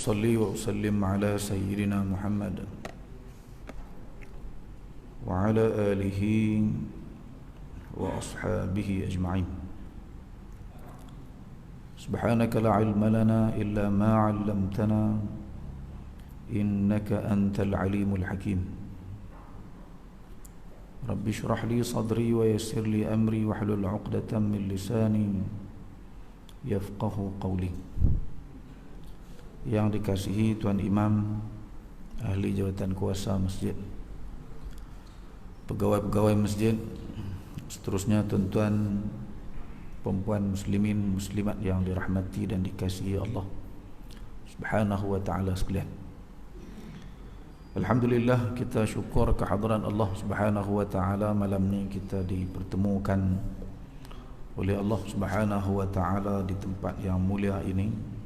وصلي وسلم على سيدنا محمد وعلى آله وأصحابه أجمعين. سبحانك لا علم لنا إلا ما علمتنا إنك أنت العليم الحكيم. رب اشرح لي صدري ويسر لي أمري واحلل عقدة من لساني يفقه قولي. Yang dikasihi Tuan Imam, ahli jawatan kuasa masjid, pegawai-pegawai masjid, seterusnya tuan-tuan, perempuan muslimin muslimat yang dirahmati dan dikasihi Allah Subhanahu wa ta'ala sekalian. Alhamdulillah, kita syukur kehadiran Allah Subhanahu wa ta'ala. Malam ni kita dipertemukan oleh Allah Subhanahu wa ta'ala di tempat yang mulia ini.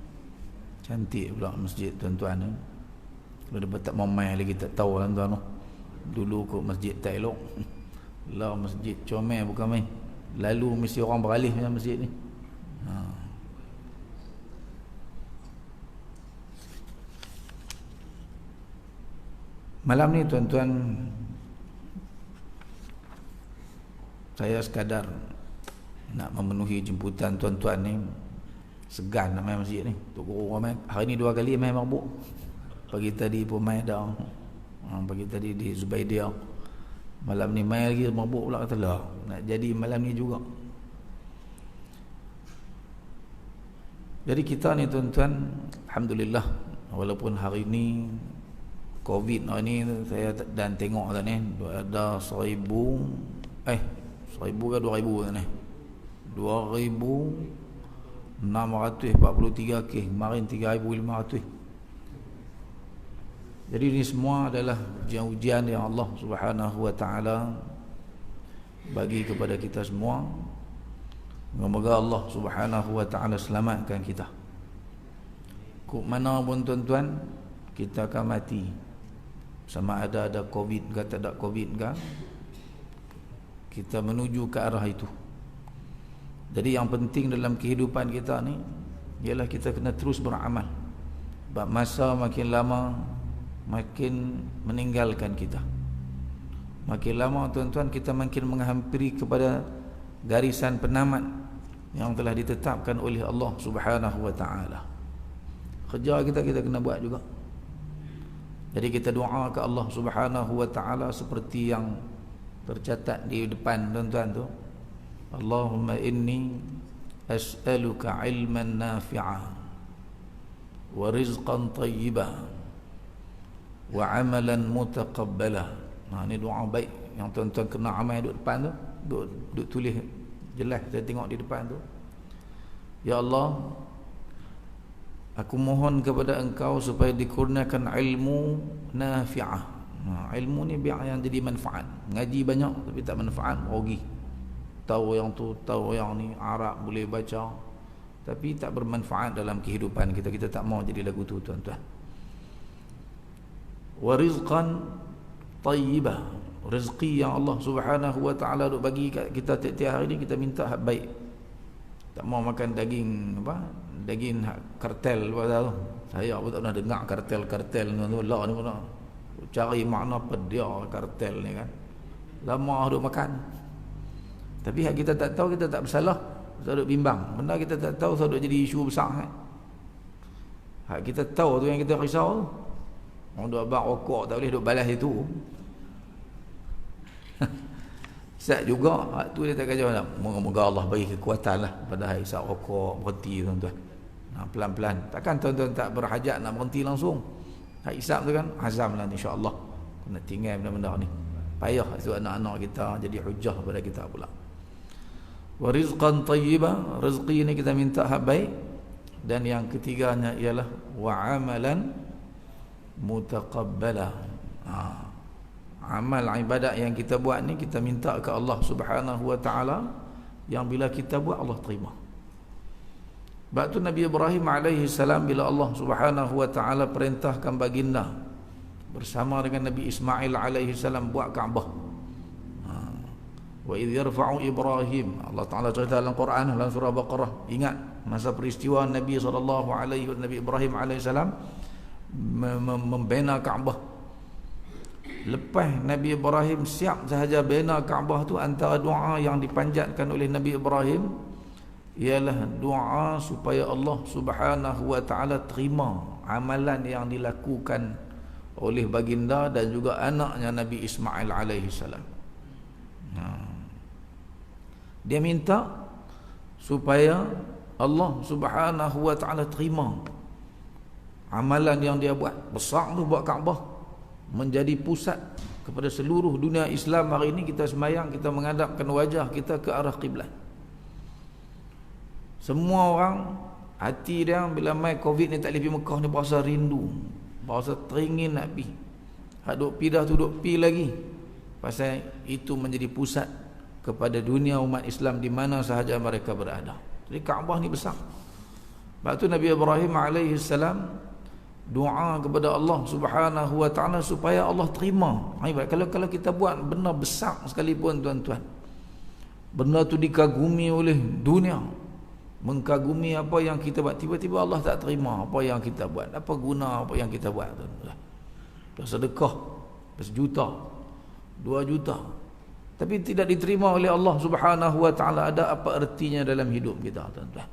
Cantik pula masjid tuan-tuan. Kalau dia tak mau main lagi tak tahu tuan-tuan. Dulu kot masjid tak elok. Lah masjid comel bukan main. Lalu mesti orang beralih dalam masjid ni. Malam ni tuan-tuan, saya sekadar nak memenuhi jemputan tuan-tuan ni. Segan nak main masjid ni. Tok Guru main. Hari ni 2 kali main mabuk. Pagi tadi pun main dah. Pagi tadi di Zubaidah. Malam ni main lagi mabuk pula, kata lah nak jadi malam ni juga. Jadi kita ni tuan-tuan, alhamdulillah, walaupun hari ni Covid ni saya dan tengok tadi ada 1000 ke 2000 ni. 2643 kes, kemarin 3500. Jadi ini semua adalah ujian-ujian yang Allah Subhanahu wa ta'ala bagi kepada kita semua. Semoga Allah Subhanahu wa ta'ala selamatkan kita. Kok mana pun tuan-tuan, kita akan mati. Sama ada Covid ke tak ada Covid ke, kita menuju ke arah itu. Jadi yang penting dalam kehidupan kita ni ialah kita kena terus beramal. Sebab masa makin lama makin meninggalkan kita. Makin lama tuan-tuan kita makin menghampiri kepada garisan penamat yang telah ditetapkan oleh Allah Subhanahu wa ta'ala. Kerja kita kena buat juga. Jadi kita doa ke Allah Subhanahu wa ta'ala seperti yang tercatat di depan tuan-tuan tu. Allahumma inni as'aluka ilman nafi'a wa rizqan tayyiba wa amalan mutaqabbala. Ini doa baik yang tuan-tuan kena amal duduk depan tu, duduk tulis jelas, saya tengok di depan tu. Ya Allah, aku mohon kepada engkau supaya dikurniakan ilmu nafi'ah. Ilmu ni biar yang jadi manfaat. Ngaji banyak tapi tak manfaat, rugi. Tahu yang tu, tahu yang ni, Arab boleh baca, tapi tak bermanfaat dalam kehidupan kita. Kita tak mau jadi lagu tu tuan-tuan. Wa rizqan tayyibah, rezeki yang Allah Subhanahu wa ta'ala duk bagi kat kita tiap-tiap hari ni, kita minta hak baik. Tak mau makan daging daging kartel apa tu. Saya pun tak pernah dengar kartel tu lah ni pun. Cari makna pedia kartel ni kan. Lama duk makan. Tapi hak kita tak tahu, kita tak bersalah. Kita duk bimbang. Benda kita tak tahu so duk jadi isu besar kan. Hak kita tahu tu yang kita risau. Orang duk abang rokok tak boleh duk balas itu. Sat juga hak tu dia tak kacau nak. Moga-moga Allah bagi kekuatan lah pada hak isap rokok berhenti tuan-tuan. Pelan-pelan. Takkan tuan-tuan tak berhajat nak berhenti langsung. Hak isap tu kan azam lah insya-Allah. Kena tinggal benda-benda ni. Payah itu anak-anak kita jadi hujah pada kita pula. Wa rizqan tayyiba, rezeki ini kita minta hak baik. Dan yang ketiganya ialah wa amalan mutaqabbala. Amal ibadat yang kita buat ni kita minta ke Allah Subhanahu wa ta'ala, yang bila kita buat Allah terima. Sebab tu Nabi Ibrahim alaihi salam, bila Allah Subhanahu wa ta'ala perintahkan baginda bersama dengan Nabi Ismail alaihi salam buat Kaabah. Wa idh yarfa'u Ibrahim, Allah Taala cerita dalam Quran dalam surah Baqarah. Ingat masa peristiwa Nabi sallallahu alaihi wasallam, Nabi Ibrahim alaihi salam membina Kaabah. Lepas Nabi Ibrahim siap sahaja bina Kaabah tu, antara doa yang dipanjatkan oleh Nabi Ibrahim ialah doa supaya Allah Subhanahu wa taala terima amalan yang dilakukan oleh baginda dan juga anaknya Nabi Ismail alaihi salam. Dia minta supaya Allah Subhanahu wa taala terima amalan yang dia buat. Besar tu buat Kaabah, menjadi pusat kepada seluruh dunia Islam. Hari ini kita sembahyang, kita menghadapkan wajah kita ke arah kiblat. Semua orang hati dia bila mai Covid ni tak boleh pergi Mekah ni, berasa rindu, berasa teringin nak pergi. Hak duk pi dah tu duk pi lagi. Pasal itu menjadi pusat kepada dunia umat Islam di mana sahaja mereka berada. Jadi Kaabah ni besar. Sebab tu Nabi Ibrahim alaihi salam doa kepada Allah Subhanahu wa taala supaya Allah terima. Kalau kita buat benda besar sekalipun tuan-tuan, benda tu dikagumi oleh dunia, mengkagumi apa yang kita buat, tiba-tiba Allah tak terima apa yang kita buat, apa guna apa yang kita buat tuan-tuan? Sedekah bersejuta, 2 juta, tapi tidak diterima oleh Allah Subhanahu wa taala. Ada apa ertinya dalam hidup kita tuan-tuan?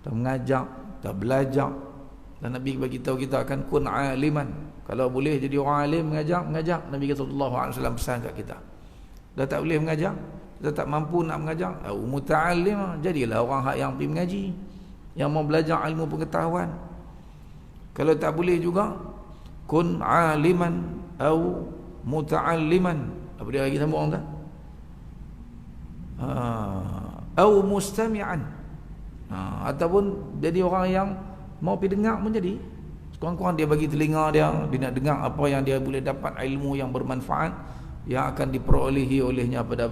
Kita mengajak, kita belajar, dan Nabi bagi tahu kita akan kun aliman. Kalau boleh jadi orang alim, mengajak. Nabi sallallahu alaihi wasallam pesan kat kita. Dah tak boleh mengajak, kita tak mampu nak mengajak, muta'allim, jadilah orang hak yang pergi mengaji, yang mau belajar ilmu pengetahuan. Kalau tak boleh juga, kun aliman au muta'alliman. Apa dia lagi sambung tak? Au mustami'an. Ataupun jadi orang yang mau pergi dengar pun jadi. Sekurang-kurang dia bagi telinga dia nak dengar apa yang dia boleh dapat, ilmu yang bermanfaat yang akan diperolehi olehnya pada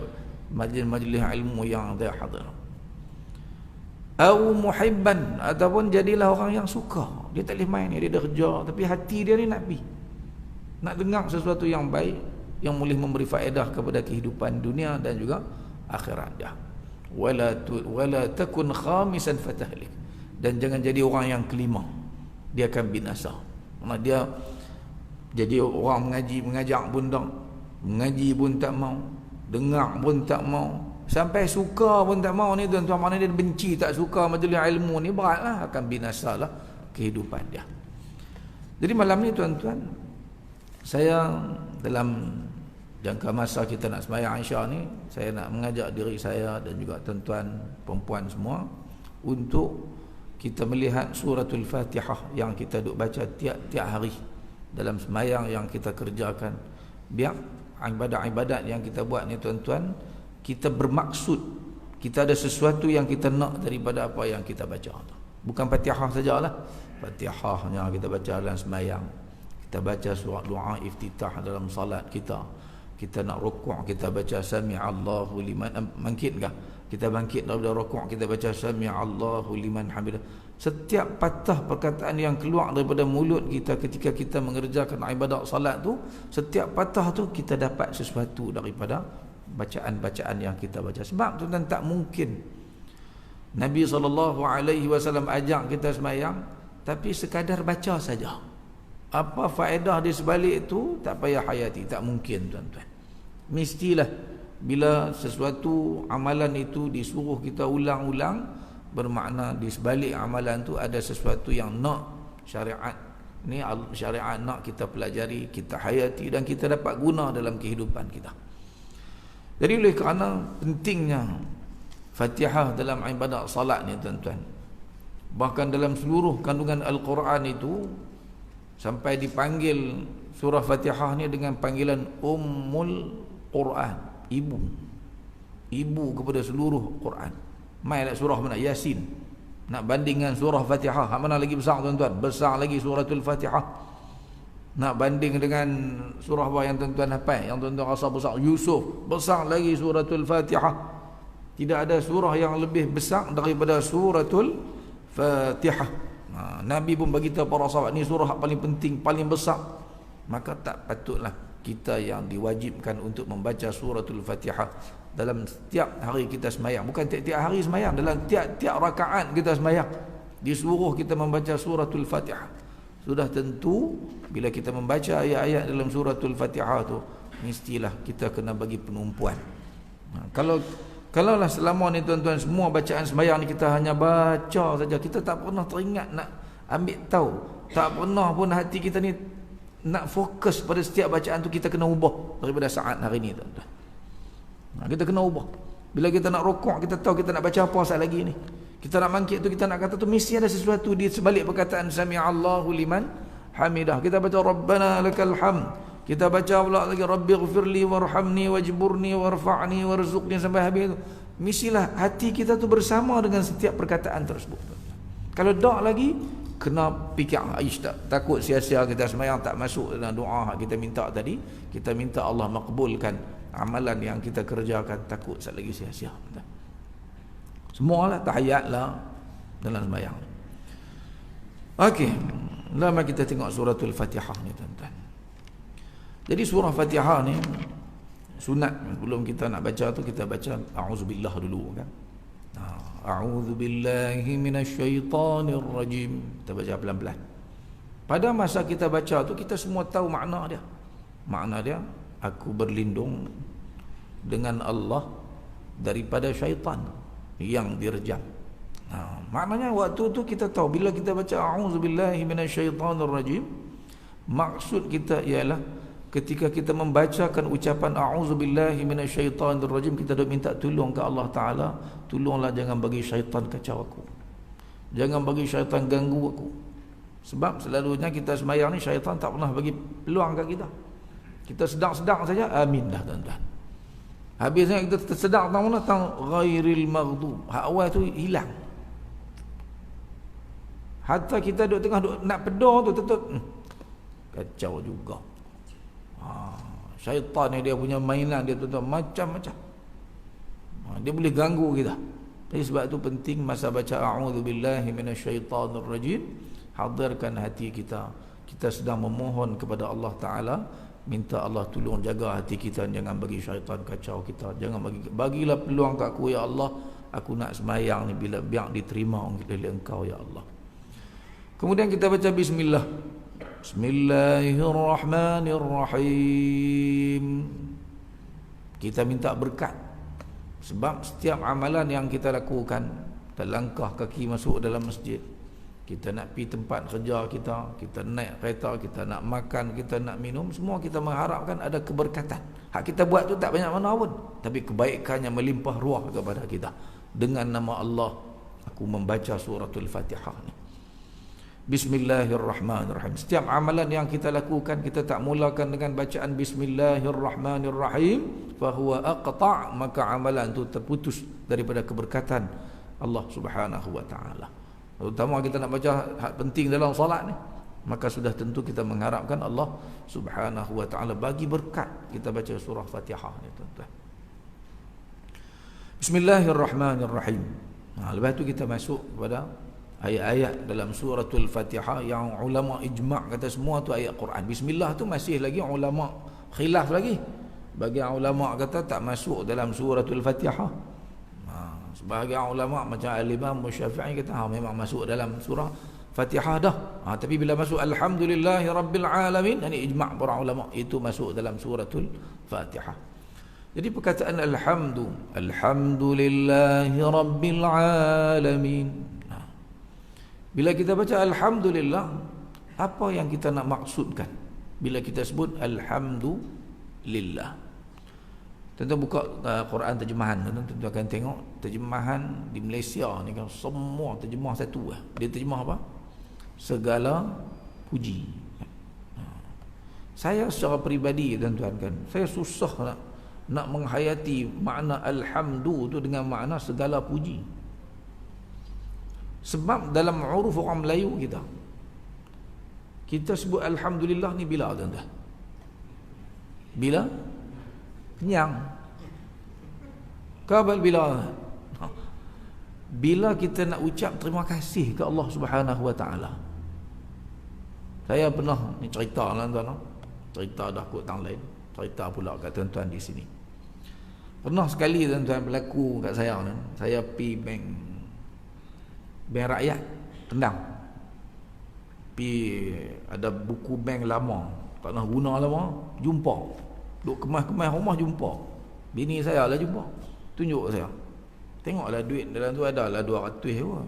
majlis-majlis ilmu yang dia hadir. Au muhibban, ataupun jadilah orang yang suka. Dia tak boleh main, dia dah kerja, tapi hati dia ni nak pergi, nak dengar sesuatu yang baik yang boleh memberi faedah kepada kehidupan dunia dan juga akhirat dia. Wala takun khamisan fatahlik, dan jangan jadi orang yang kelima, dia akan binasa. Maksudnya dia jadi orang mengaji, mengajak pun tak, mengaji pun tak mau, dengar pun tak mau, sampai suka pun tak mau ni tuan-tuan. Mana dia benci, tak suka majlis ilmu ni, beratlah, akan binasalah kehidupan dia. Jadi malam ni tuan-tuan, saya dalam jangka masa kita nak sembahyang Isya ni, saya nak mengajak diri saya dan juga tuan-tuan perempuan semua untuk kita melihat suratul Fatihah yang kita duk baca tiap-tiap hari dalam sembahyang yang kita kerjakan. Biar ibadat-ibadat yang kita buat ni tuan-tuan, kita bermaksud, kita ada sesuatu yang kita nak daripada apa yang kita baca. Bukan Fatihah sajalah. Fatihahnya kita baca dalam sembahyang, kita baca surat doa iftitah dalam salat kita. Kita nak rukuk, kita baca sami'allahu liman, bangkitkah? Kita bangkit daripada rukuk, kita baca sami'allahu liman hamidah. Setiap patah perkataan yang keluar daripada mulut kita ketika kita mengerjakan ibadat salat tu, setiap patah tu kita dapat sesuatu daripada bacaan-bacaan yang kita baca. Sebab tuan-tuan, tak mungkin Nabi SAW ajak kita sembahyang tapi sekadar baca saja. Apa faedah di sebalik itu, tak payah hayati. Tak mungkin tuan-tuan. Mestilah bila sesuatu amalan itu disuruh kita ulang-ulang, bermakna di sebalik amalan itu ada sesuatu yang nak syariat ni, syariat nak kita pelajari, kita hayati dan kita dapat guna dalam kehidupan kita. Jadi oleh kerana pentingnya Fatihah dalam ibadat salat ni tuan-tuan, bahkan dalam seluruh kandungan Al-Quran itu sampai dipanggil surah Fatihah ni dengan panggilan Ummul Quran, ibu kepada seluruh Quran. Mai surah mana? Yasin. Nak bandingkan surah Fatihah, mana lagi besar tuan-tuan? Besar lagi suratul Fatihah. Nak banding dengan surah apa yang tuan-tuan hafal, yang tuan-tuan rasa besar, Yusuf, besar lagi suratul Fatihah. Tidak ada surah yang lebih besar daripada suratul Fatihah. Nabi pun bagi tahu para sahabat, ni surah paling penting, paling besar. Maka tak patutlah kita yang diwajibkan untuk membaca suratul Fatihah dalam setiap hari kita sembahyang. Bukan tiap-tiap hari sembahyang, dalam tiap-tiap rakaat kita sembahyang disuruh kita membaca suratul Fatihah. sudah tentu bila kita membaca ayat-ayat dalam suratul Fatihah tu mestilah kita kena bagi penumpuan. Kalaulah selama ni tuan-tuan semua bacaan sembahyang ni kita hanya baca saja, kita tak pernah teringat nak ambil tahu, tak pernah pun hati kita ni nak fokus pada setiap bacaan tu, kita kena ubah daripada saat hari ni tuan-tuan. Kita kena ubah. Bila kita nak rukuk, kita tahu kita nak baca apa saat lagi ni. Kita nak bangkit tu, kita nak kata tu, mesti ada sesuatu di sebalik perkataan Sami'allahu liman hamidah. Kita baca Rabbana lakal hamd. Kita baca pula lagi Rabbighfirli warhamni wajburni warfa'ni warzuqni sampai habis tu. Mestilah hati kita tu bersama dengan setiap perkataan tersebut. Kalau tak lagi, kena fikir, takut sia-sia kita sembahyang tak masuk dalam doa kita minta tadi. Kita minta Allah makbulkan amalan yang kita kerjakan, takut sekali lagi sia-sia. Semualah tahiyat lah dalam sembahyang. Okey, lama kita tengok suratul Fatihah ni tuan-tuan. Jadi surah Fatihah ni sunat, sebelum kita nak baca tu kita baca a'udzubillah dulu kan. A'udzubillahi minasyaitanir rajim. Kita baca pelan-pelan. Pada masa kita baca tu kita semua tahu makna dia. Makna dia, aku berlindung dengan Allah daripada syaitan yang direjam. Maknanya waktu tu kita tahu bila kita baca a'udzubillahi minasyaitanir rajim, maksud kita ialah ketika kita membacakan ucapan a'udzubillahi minasyaitanir rajim, kita dah minta tolong ke Allah Taala, tolonglah jangan bagi syaitan kacau aku. Jangan bagi syaitan ganggu aku. Sebab selalunya kita sembahyang ni syaitan tak pernah bagi peluang kat kita. Kita sedang-sedang saja amin dah tuan-tuan. Habisnya kita tersedar tang mana tang ghairil maghdub. Hak awal tu hilang. Hatta kita duduk tengah duduk nak pedar tu tetap kacau juga. Syaitan ni dia punya mainan dia tuan-tuan macam-macam. Dia boleh ganggu kita. Jadi sebab tu penting masa baca a'udzubillahi minasyaitanir rajim, hadirkan hati kita. Kita sedang memohon kepada Allah Taala, minta Allah tolong jaga hati kita, jangan bagi syaitan kacau kita. Jangan bagilah peluang kat aku ya Allah. Aku nak sembahyang ni bila biar diterima oleh Engkau ya Allah. Kemudian kita baca bismillah. Bismillahirrahmanirrahim. Kita minta berkat. Sebab setiap amalan yang kita lakukan, kita langkah kaki masuk dalam masjid, kita nak pergi tempat kerja kita, kita naik kereta, kita nak makan, kita nak minum, semua kita mengharapkan ada keberkatan. Hak kita buat tu tak banyak mana pun, tapi kebaikannya melimpah ruah kepada kita. Dengan nama Allah, aku membaca suratul Fatihah ni. Bismillahirrahmanirrahim. Setiap amalan yang kita lakukan, kita tak mulakan dengan bacaan Bismillahirrahmanirrahim, fahuwa aqta', maka amalan itu terputus daripada keberkatan Allah Subhanahu wa taala. Terutama kita nak baca hak penting dalam solat ni, maka sudah tentu kita mengharapkan Allah Subhanahu wa taala bagi berkat kita baca surah Fatihah ni tuan-tuan. Bismillahirrahmanirrahim. Lepas tu kita masuk kepada ayat-ayat dalam suratul Fatihah yang ulama ijma' kata semua tu ayat Quran. Bismillah tu masih lagi ulama khilaf lagi. Bagi ulama kata tak masuk dalam suratul Fatihah. Sebahagian ulama macam Al-Imam Syafi'i kata memang masuk dalam surah Fatihah dah. Tapi bila masuk Alhamdulillahi Rabbil Alamin, ini ijma' para ulama, itu masuk dalam suratul Fatihah. Jadi perkataan Alhamdulillahi Rabbil Alamin. Bila kita baca Alhamdulillah, apa yang kita nak maksudkan bila kita sebut Alhamdulillah? Tentu buka Quran terjemahan, tentu akan tengok terjemahan di Malaysia ni kan semua terjemah satu lah. Dia terjemah apa? Segala puji. Saya secara peribadi tuan-tuan kan, saya susah nak menghayati makna alhamdu tu dengan makna segala puji. Sebab dalam uruf orang Melayu kita sebut alhamdulillah ni bila tuan-tuan? Bila kenyang. Kabal bila kita nak ucap terima kasih ke Allah Subhanahu wa taala. Saya pernah ni cerita lah tuan-tuan. Cerita dah kot tang lain. Cerita pula kat tuan-tuan di sini. Pernah sekali tuan-tuan berlaku kat saya kan. Saya pergi bank rakyat tendang. ada buku bank lama, tak nak guna lama, jumpa. Duk kemas-kemas rumah jumpa. Bini saya lah jumpa. Tunjuk saya. Tengoklah duit dalam tu adalah 200 pun.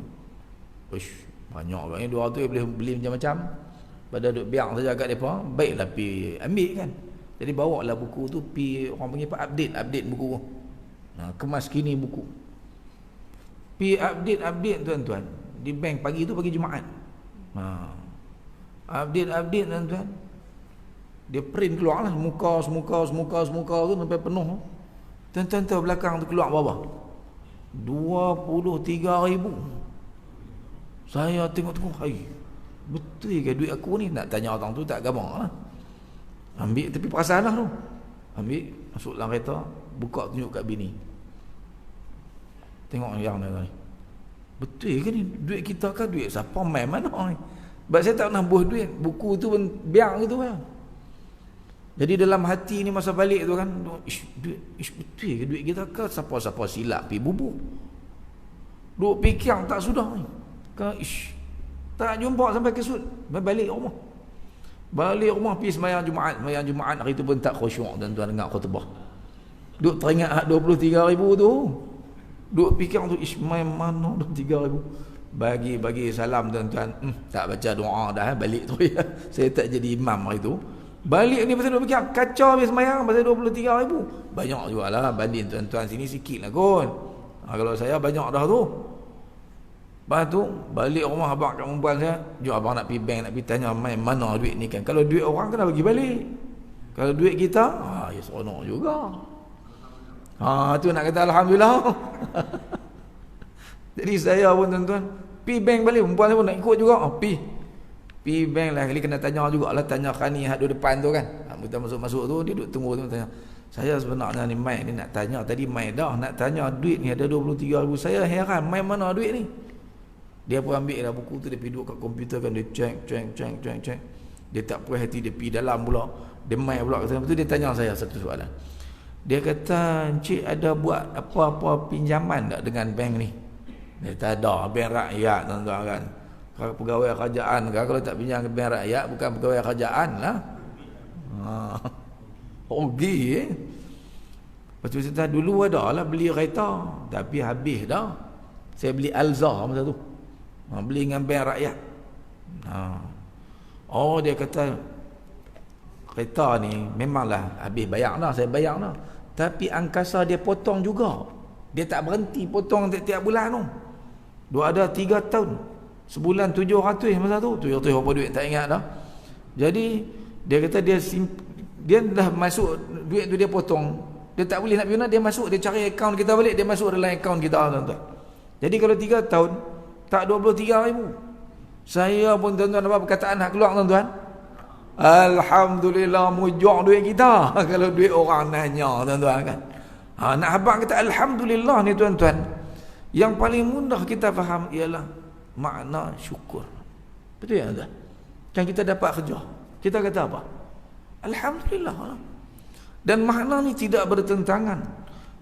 Uish, banyak banget 200 boleh beli macam-macam. Pada duk biar saja kat depa, baiklah pi ambil kan. Jadi bawa lah buku tu pi, orang panggil apa, update buku. Kemas kini buku. Pi update tuan-tuan. Di bank pagi tu pagi Jumaat. Update tuan-tuan. Dia print keluar lah muka tu sampai penuh. Tuan-tuan tahu belakang tu keluar berapa? 23,000. Saya tengok, hai, betul ke duit aku ni? Nak tanya orang tu tak gambar lah. Ambil tepi perasaan lah tu. Ambil, masuk dalam kereta, buka tunjuk kat bini. Tengok yang ni. Betul ke ni? Duit kita kan duit siapa main mana ni? Sebab saya tak nak buh duit. Buku tu pun biang gitu kan. Jadi dalam hati ni masa balik tu kan, duit, betul ke duit kita ke siapa-siapa silap pergi bubuk. Duk fikir tak sudah ni. Tak jumpa sampai kesud. Balik rumah. Balik rumah pergi sembahyang Jumaat hari tu pun tak khusyuk tuan-tuan dengar khutbah. Duk teringat 23,000 tu. Duk fikir tu main mana 23,000. Bagi salam tuan-tuan. Tak baca doa dah balik tu ya. Saya tak jadi imam hari tu. Balik ni pasal duk fikir kacau habis sembahyang pasal 23,000. Banyak jugalah banding tuan-tuan sini sikit lah kot. Kalau saya banyak dah tu. Lepas tu balik rumah abang kat perempuan saya, jom abang nak pergi bank, nak pergi tanya main mana duit ni kan. Kalau duit orang kena bagi balik. Kalau duit kita, ya seronok juga. Tu nak kata alhamdulillah. Jadi saya pun tuan-tuan pergi bank balik, perempuan saya pun nak ikut juga. Pergi bank lah, kali kena tanya jugalah, tanya Khani hadu depan tu kan. Kita masuk-masuk tu, dia duduk tunggu tu tanya. Saya sebenarnya ni mai ni nak tanya, tadi mai dah nak tanya duit ni ada 23,000. Saya heran mai mana duit ni. Dia pun ambil lah buku tu, dia pergi duduk kat komputer kan, dia check. Dia tak puas hati, dia pergi dalam pula, dia mai pula. Lepas tu dia tanya saya satu soalan. Dia kata, "Encik ada buat apa-apa pinjaman tak dengan bank ni?" Dia kata, "Ada, bank rakyat tuan-tuan kan. Kalau pegawai kerajaan kan, kalau tak pinjam ke bank rakyat, bukan pegawai kerajaan lah." Rugi Lepas tu saya kata, dulu ada lah beli kereta, tapi habis dah. Saya beli Alza masa tu. Beli dengan bank rakyat. Dia kata kereta ni memanglah habis bayar dah, saya bayar dah. Tapi angkasa dia potong juga. Dia tak berhenti potong tiap-tiap bulan tu. Dia ada 3 tahun. Sebulan 700 masa tu. 700 apa duit tak ingat dah. Jadi dia kata dia dah masuk duit tu dia potong. Dia tak boleh nak guna, dia masuk, dia cari akaun kita balik, dia masuk dalam akaun kita tuan-tuan. Jadi kalau 3 tahun tak 23,000. Saya pun tuan-tuan apa perkataan nak keluar tuan-tuan? Alhamdulillah mujur duit kita. Kalau duit orang nanya tuan-tuan kan. Nak habaq kata alhamdulillah ni tuan-tuan. Yang paling mudah kita faham ialah makna syukur. Betul ya tuan? Kan kita dapat kerja. Kita kata apa? Alhamdulillah. Dan makna ni tidak bertentangan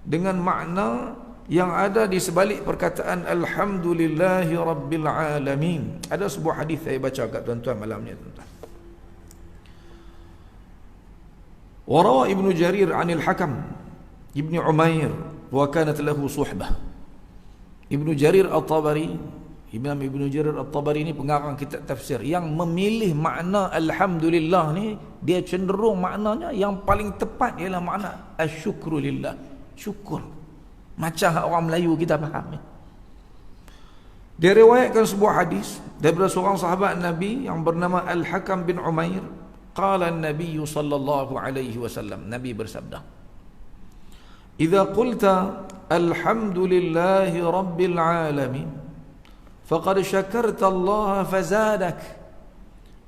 dengan makna yang ada di sebalik perkataan alhamdulillahi rabbil alamin. Ada sebuah hadis saya baca kat tuan-tuan malam ni tuan-tuan. Warawa Ibnu Jarir 'anil Hakam Ibnu Umair wa kanat lahu suhbah. Ibnu Jarir At-Tabari, Imam Ibnu Jarir At-Tabari ni pengarang kitab tafsir yang memilih makna alhamdulillah ni, dia cenderung maknanya yang paling tepat ialah makna asyukru lillah, syukur. Macam orang Melayu kita faham ni. Dia riwayatkan sebuah hadis daripada seorang sahabat Nabi yang bernama Al-Hakam bin Umair. Qala an-nabiy sallallahu alaihi wasallam, Nabi bersabda, "Idza qulta alhamdulillahi rabbil alamin faqad syakarta Allah fazadak."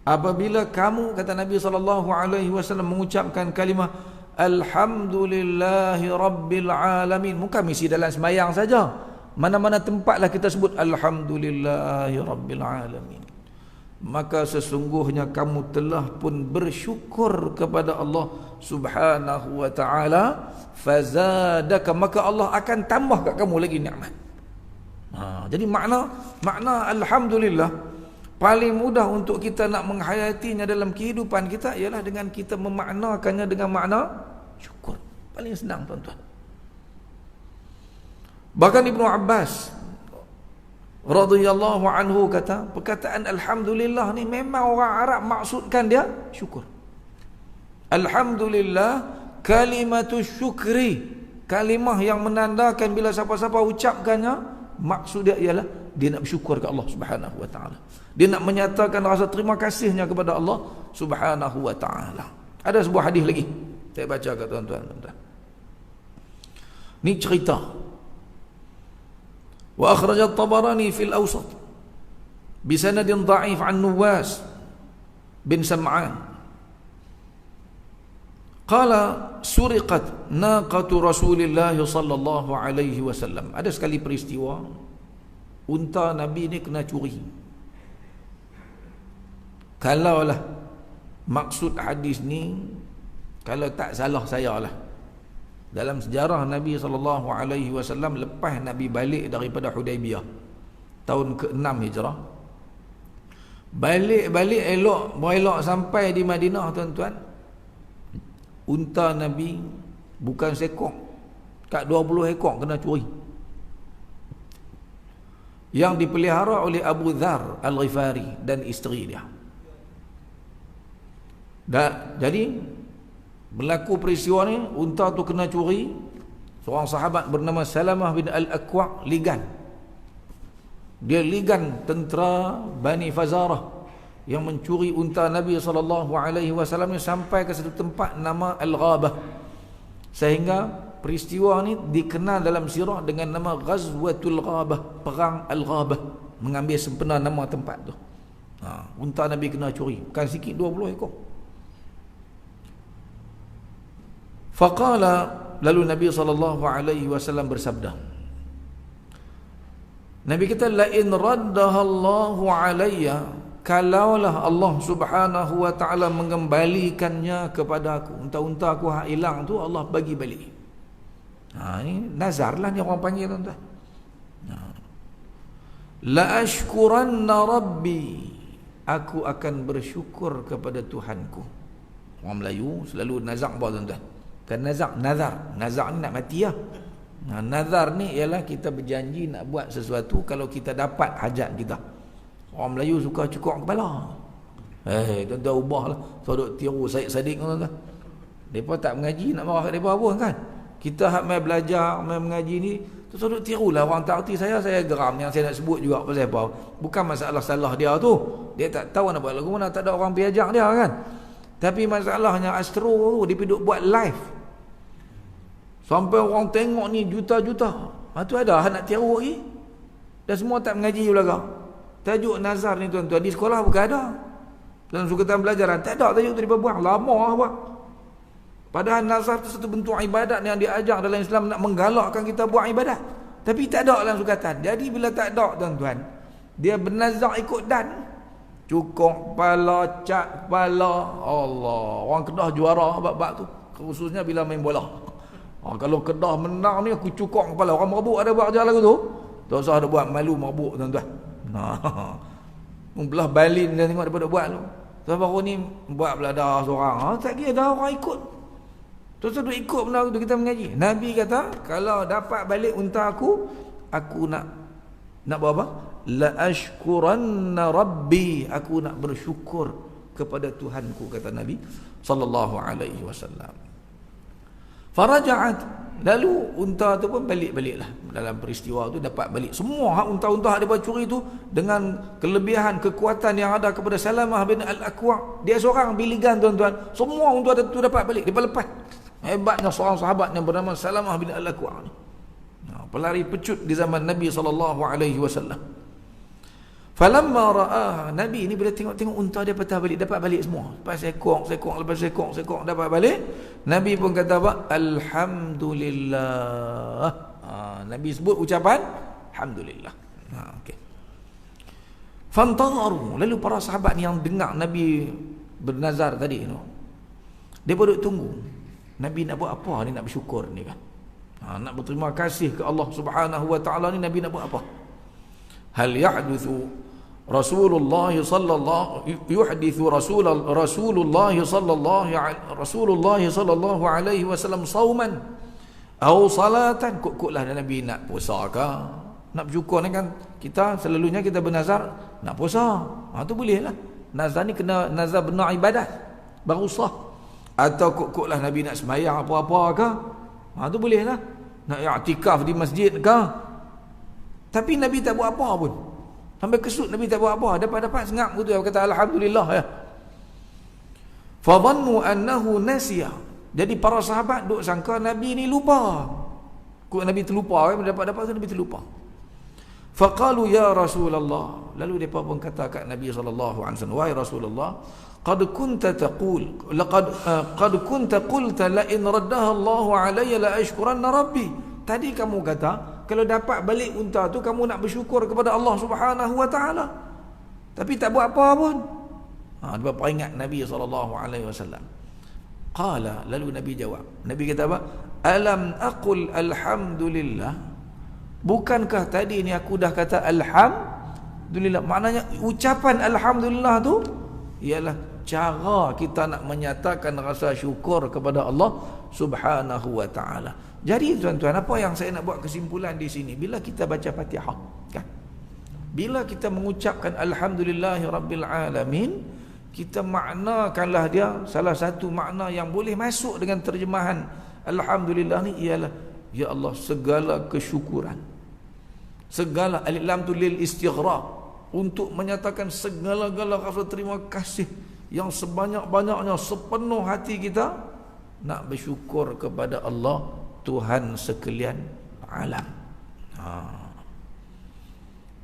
Apabila kamu, kata Nabi sallallahu alaihi wasallam, mengucapkan kalimah alhamdulillahi rabbil alamin, bukan mesti dalam sembahyang saja, mana-mana tempatlah kita sebut alhamdulillahi rabbil alamin, maka sesungguhnya kamu telah pun bersyukur kepada Allah subhanahu wa ta'ala, fazadaka, maka Allah akan tambah kat kamu lagi nikmat. Jadi makna alhamdulillah paling mudah untuk kita nak menghayatinya dalam kehidupan kita ialah dengan kita memaknakannya dengan makna syukur. Paling senang tuan-tuan. Bahkan Ibnu Abbas radhiyallahu anhu kata, perkataan alhamdulillah ni memang orang Arab maksudkan dia syukur. Alhamdulillah kalimatu syukri, kalimah yang menandakan bila siapa-siapa ucapkannya, maksud dia ialah dia nak bersyukur ke Allah Subhanahu wa taala. Dia nak menyatakan rasa terima kasihnya kepada Allah Subhanahu wa taala. Ada sebuah hadis lagi saya baca kat tuan-tuan. Ni cerita. Wa akhraj at-Tabarani fil Awsat bi sanadin dha'if an Nuwas bin Sam'an. Qala suriqat naqatu Rasulillah sallallahu alaihi wasallam. Ada sekali peristiwa unta Nabi ni kena curi. Kalaulah maksud hadis ni, kalau tak salah saya lah, dalam sejarah Nabi sallallahu alaihi wasallam lepas Nabi balik daripada Hudaibiyah tahun ke-6 Hijrah, balik elok sampai di Madinah tuan-tuan, unta Nabi bukan seekor, kat 20 ekor kena curi, yang dipelihara oleh Abu Dhar Al-Ghifari dan isteri dia. Jadi berlaku peristiwa ni, unta tu kena curi. Seorang sahabat bernama Salamah bin Al-Aqwa' ligan. Dia ligan tentera Bani Fazarah yang mencuri unta Nabi SAW ni sampai ke satu tempat nama Al-Ghabah, sehingga peristiwa ni dikenal dalam sirah dengan nama Ghazwatul Ghabah, perang Al-Ghabah, mengambil sempena nama tempat tu. Unta Nabi kena curi, bukan sikit, 20 ekor. Faqala, lalu Nabi SAW bersabda, Nabi kata, la in raddaha Allahu alayya, kalaulah Allah Subhanahu wa taala mengembalikannya kepada aku, unta-unta aku hak hilang tu Allah bagi balik. Ini nazar lah ni orang panggil tuan-tuan. La ashkuranna rabbi, aku akan bersyukur kepada Tuhanku. Orang Melayu selalu nazar apa tuan-tuan? Kan nazar ni nak mati lah. Nazar ni ialah kita berjanji nak buat sesuatu kalau kita dapat hajat kita. Orang Melayu suka cukup kepala. Tuan-tuan ubahlah. Sodok tiru Syed Saddiq tuan-tuan. Mereka tak mengaji, nak marah kat mereka apa kan? Kita hak main belajar, main mengaji ni, tu sodok tirulah. Orang tak erti saya geram. Yang saya nak sebut juga pasal apa? Bukan masalah salah dia tu. Dia tak tahu nak buat lagu mana, tak ada orang pergi ajar dia kan? Tapi masalahnya Astro tu dia pergi buat live sampai orang tengok ni juta-juta. Tu ada nak tiru lagi. Dan semua tak mengaji belakang. Tajuk nazar ni tuan-tuan, di sekolah bukan ada. Dalam sukatan belajaran tak ada tajuk tu, dia buang lama buat. Padahal nazar tu satu bentuk ibadat yang diajar dalam Islam, nak menggalakkan kita buat ibadat. Tapi tak ada dalam sukatan. Jadi bila tak ada tuan-tuan, dia bernazar ikut dan cukup kepala, cat kepala. Allah, orang Kedah juara bab-bab tu, khususnya bila main bola. Kalau Kedah menang ni aku cukup kepala. Orang mabuk ada buat ajar lagu tu, tak usah ada buat malu mabuk tuan-tuan. Belah balin dia tengok daripada buat tu. Terus baru ni buat belah dah seorang. Tak kira dah orang ikut. Terus tu ikut benda tu kita mengaji. Nabi kata, kalau dapat balik unta aku nak buat apa? La ashkuranna rabbi, aku nak bersyukur kepada Tuhanku, kata Nabi sallallahu alaihi wasallam. Faraja'at, lalu unta tu pun balik-baliklah. Dalam peristiwa tu dapat balik semua hak unta-unta hak dia curi tu, dengan kelebihan kekuatan yang ada kepada Salamah bin Al-Aqwa'. Dia seorang biligan tuan-tuan, semua unta tu dapat balik, dia lepas. Hebatnya seorang sahabat yang bernama Salamah bin Al-Aqwa' ni, pelari pecut di zaman Nabi sallallahu alaihi wasallam. Falamma ra'ah, Nabi ni bila tengok unta dia patah balik, dapat balik semua. Lepas sekok dapat balik. Nabi pun kata apa? Alhamdulillah. Nabi sebut ucapan alhamdulillah. Okey. Fantadharu, lalu para sahabat ni yang dengar Nabi bernazar tadi tu, dia duduk tunggu. Nabi nak buat apa ni, nak bersyukur ni kan? Nak berterima kasih ke Allah Subhanahu wa taala ni, Nabi nak buat apa? Hal yahduthu Rasulullah sallallahu alaihi wasallam sauman atau salatan. Kok-koklah Nabi nak puasa ke, nak bersyukur ni kan kita selalunya kita bernazar nak puasa. Tu boleh lah. Nazar ni kena nazar benar ibadat baru sah. Atau kok-koklah Nabi nak sembahyang apa-apa ke, tu boleh lah. Nak i'tikaf di masjid ke. Tapi Nabi tak buat apa pun. Sampai kesut Nabi tak buat apa. Dapat-dapat sengap gitu, kata alhamdulillah ya. Fa dhannu annahu nasiya. Jadi para sahabat duk sangka Nabi ni lupa. Kok Nabi terlupa kan, dapat-dapat tu Nabi terlupa. Faqalu ya Rasulullah. Lalu mereka pun kata kat Nabi sallallahu alaihi wasallam, wahai Rasulullah, qad kunta qulta la in raddaha Allahu alayya la ashkuranna rabbi. Tadi kamu kata kalau dapat balik unta tu kamu nak bersyukur kepada Allah Subhanahu wa taala. Tapi tak buat apa pun. Dia peringat Nabi sallallahu alaihi wasallam. Qala, lalu Nabi jawab. Nabi kata apa? Alam aqul alhamdulillah. Bukankah tadi ni aku dah kata alhamdulillah? Maknanya ucapan alhamdulillah tu ialah cara kita nak menyatakan rasa syukur kepada Allah Subhanahu wa taala. Jadi tuan-tuan, apa yang saya nak buat kesimpulan di sini, bila kita baca Fatihah kan, bila kita mengucapkan alhamdulillahirabbil alamin, kita maknakanlah dia. Salah satu makna yang boleh masuk dengan terjemahan alhamdulillah ni ialah ya Allah, segala kesyukuran, segala alif lam tu lil istighraq, untuk menyatakan segala-gala rasa terima kasih yang sebanyak-banyaknya, sepenuh hati kita nak bersyukur kepada Allah Tuhan sekalian alam.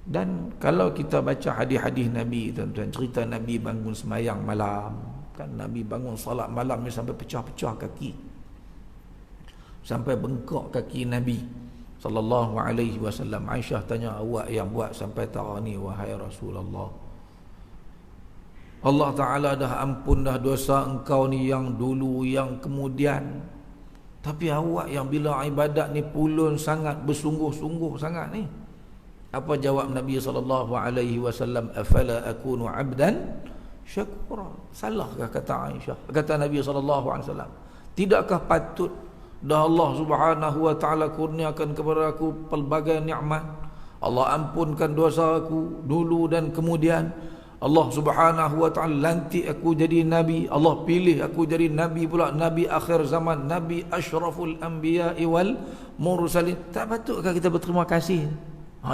Dan kalau kita baca hadis-hadis Nabi, tuan-tuan, cerita Nabi bangun semayang malam kan, Nabi bangun salat malam ni sampai pecah-pecah kaki, sampai bengkak kaki Nabi sallallahu alaihi wasallam. Aisyah tanya, awak yang buat sampai tak ni wahai Rasulullah? Allah Ta'ala dah ampun dah dosa engkau ni yang dulu, yang kemudian. Tapi awak yang bila ibadat ni pulun sangat, bersungguh-sungguh sangat ni. Apa jawab Nabi SAW? Afala akunu abdan syakura. Salahkah kata Aisyah? Kata Nabi SAW, tidakkah patut dah Allah Subhanahu wa ta'ala kurniakan kepada aku pelbagai nikmat, Allah ampunkan dosa aku dulu dan kemudian, Allah Subhanahu wa ta'ala lantik aku jadi Nabi, Allah pilih aku jadi Nabi pula, Nabi akhir zaman, Nabi asyraful anbiya'i wal mursalin. Tak patutkah kita berterima kasih?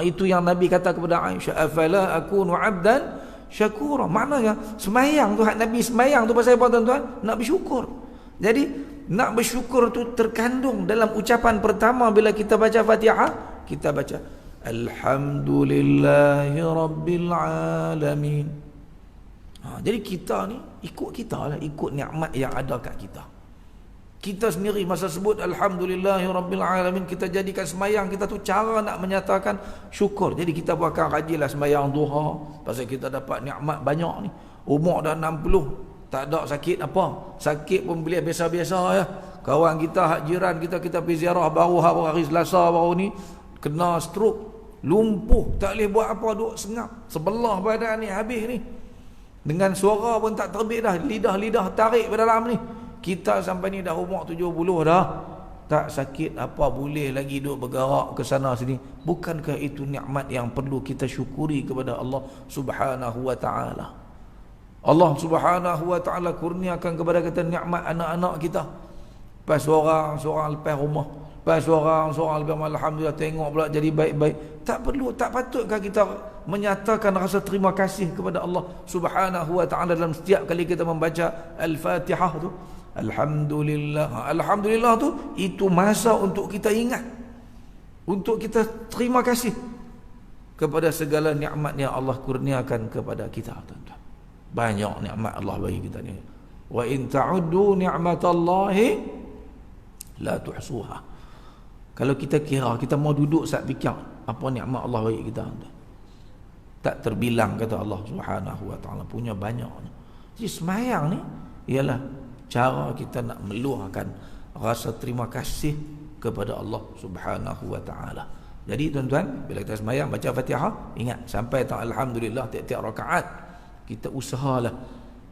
Itu yang Nabi kata kepada Aisyah, afala akunu abdan syakura. Maknanya semayang tu, Nabi semayang tu pasal apa tuan-tuan? Nak bersyukur. Jadi nak bersyukur tu terkandung dalam ucapan pertama bila kita baca Fatihah. Kita baca alhamdulillahi rabbil alamin. Jadi kita ni ikut kita lah, ikut nikmat yang ada kat kita. Kita sendiri masa sebut alhamdulillahi rabbil alamin, kita jadikan semayang kita tu cara nak menyatakan syukur. Jadi kita pun akan rajinlah semayang duha, pasal kita dapat nikmat banyak ni. Umur dah 60, tak ada sakit apa. Sakit pun boleh biasa-biasa ya. Kawan kita, hak jiran kita pergi ziarah baru hari Selasa baru ni, kena stroke, lumpuh, tak boleh buat apa, duduk sengap. Sebelah badan ni habis ni. Dengan suara pun tak terbit dah, lidah-lidah tarik pada dalam ni. Kita sampai ni dah umur 70 dah, tak sakit apa, boleh lagi duduk bergerak ke sana sini. Bukankah itu nikmat yang perlu kita syukuri kepada Allah Subhanahu wa ta'ala? Allah Subhanahu wa ta'ala kurniakan kepada kita nikmat anak-anak kita. Pas seorang lepas rumah, pas seorang lepas alhamdulillah tengok pula jadi baik-baik. Tak perlu, tak patutkah kita menyatakan rasa terima kasih kepada Allah Subhanahu wa ta'ala dalam setiap kali kita membaca Al-Fatihah tu? Alhamdulillah. Alhamdulillah tu, itu masa untuk kita ingat, untuk kita terima kasih kepada segala nikmat yang Allah kurniakan kepada kita, tuan-tuan. Banyak nikmat Allah bagi kita ni. Wa in ta'uddu ni'matallahi la tuhsuha. Kalau kita kira, kita mau duduk saat fikir apa nikmat Allah bagi kita, tak terbilang, kata Allah Subhanahu wa ta'ala, punya banyak. Jadi semayang ni ialah cara kita nak meluahkan rasa terima kasih kepada Allah Subhanahu wa ta'ala. Jadi tuan-tuan, bila kita sembahyang baca Fatihah, ingat sampai tak alhamdulillah tiap-tiap rakaat kita usahalah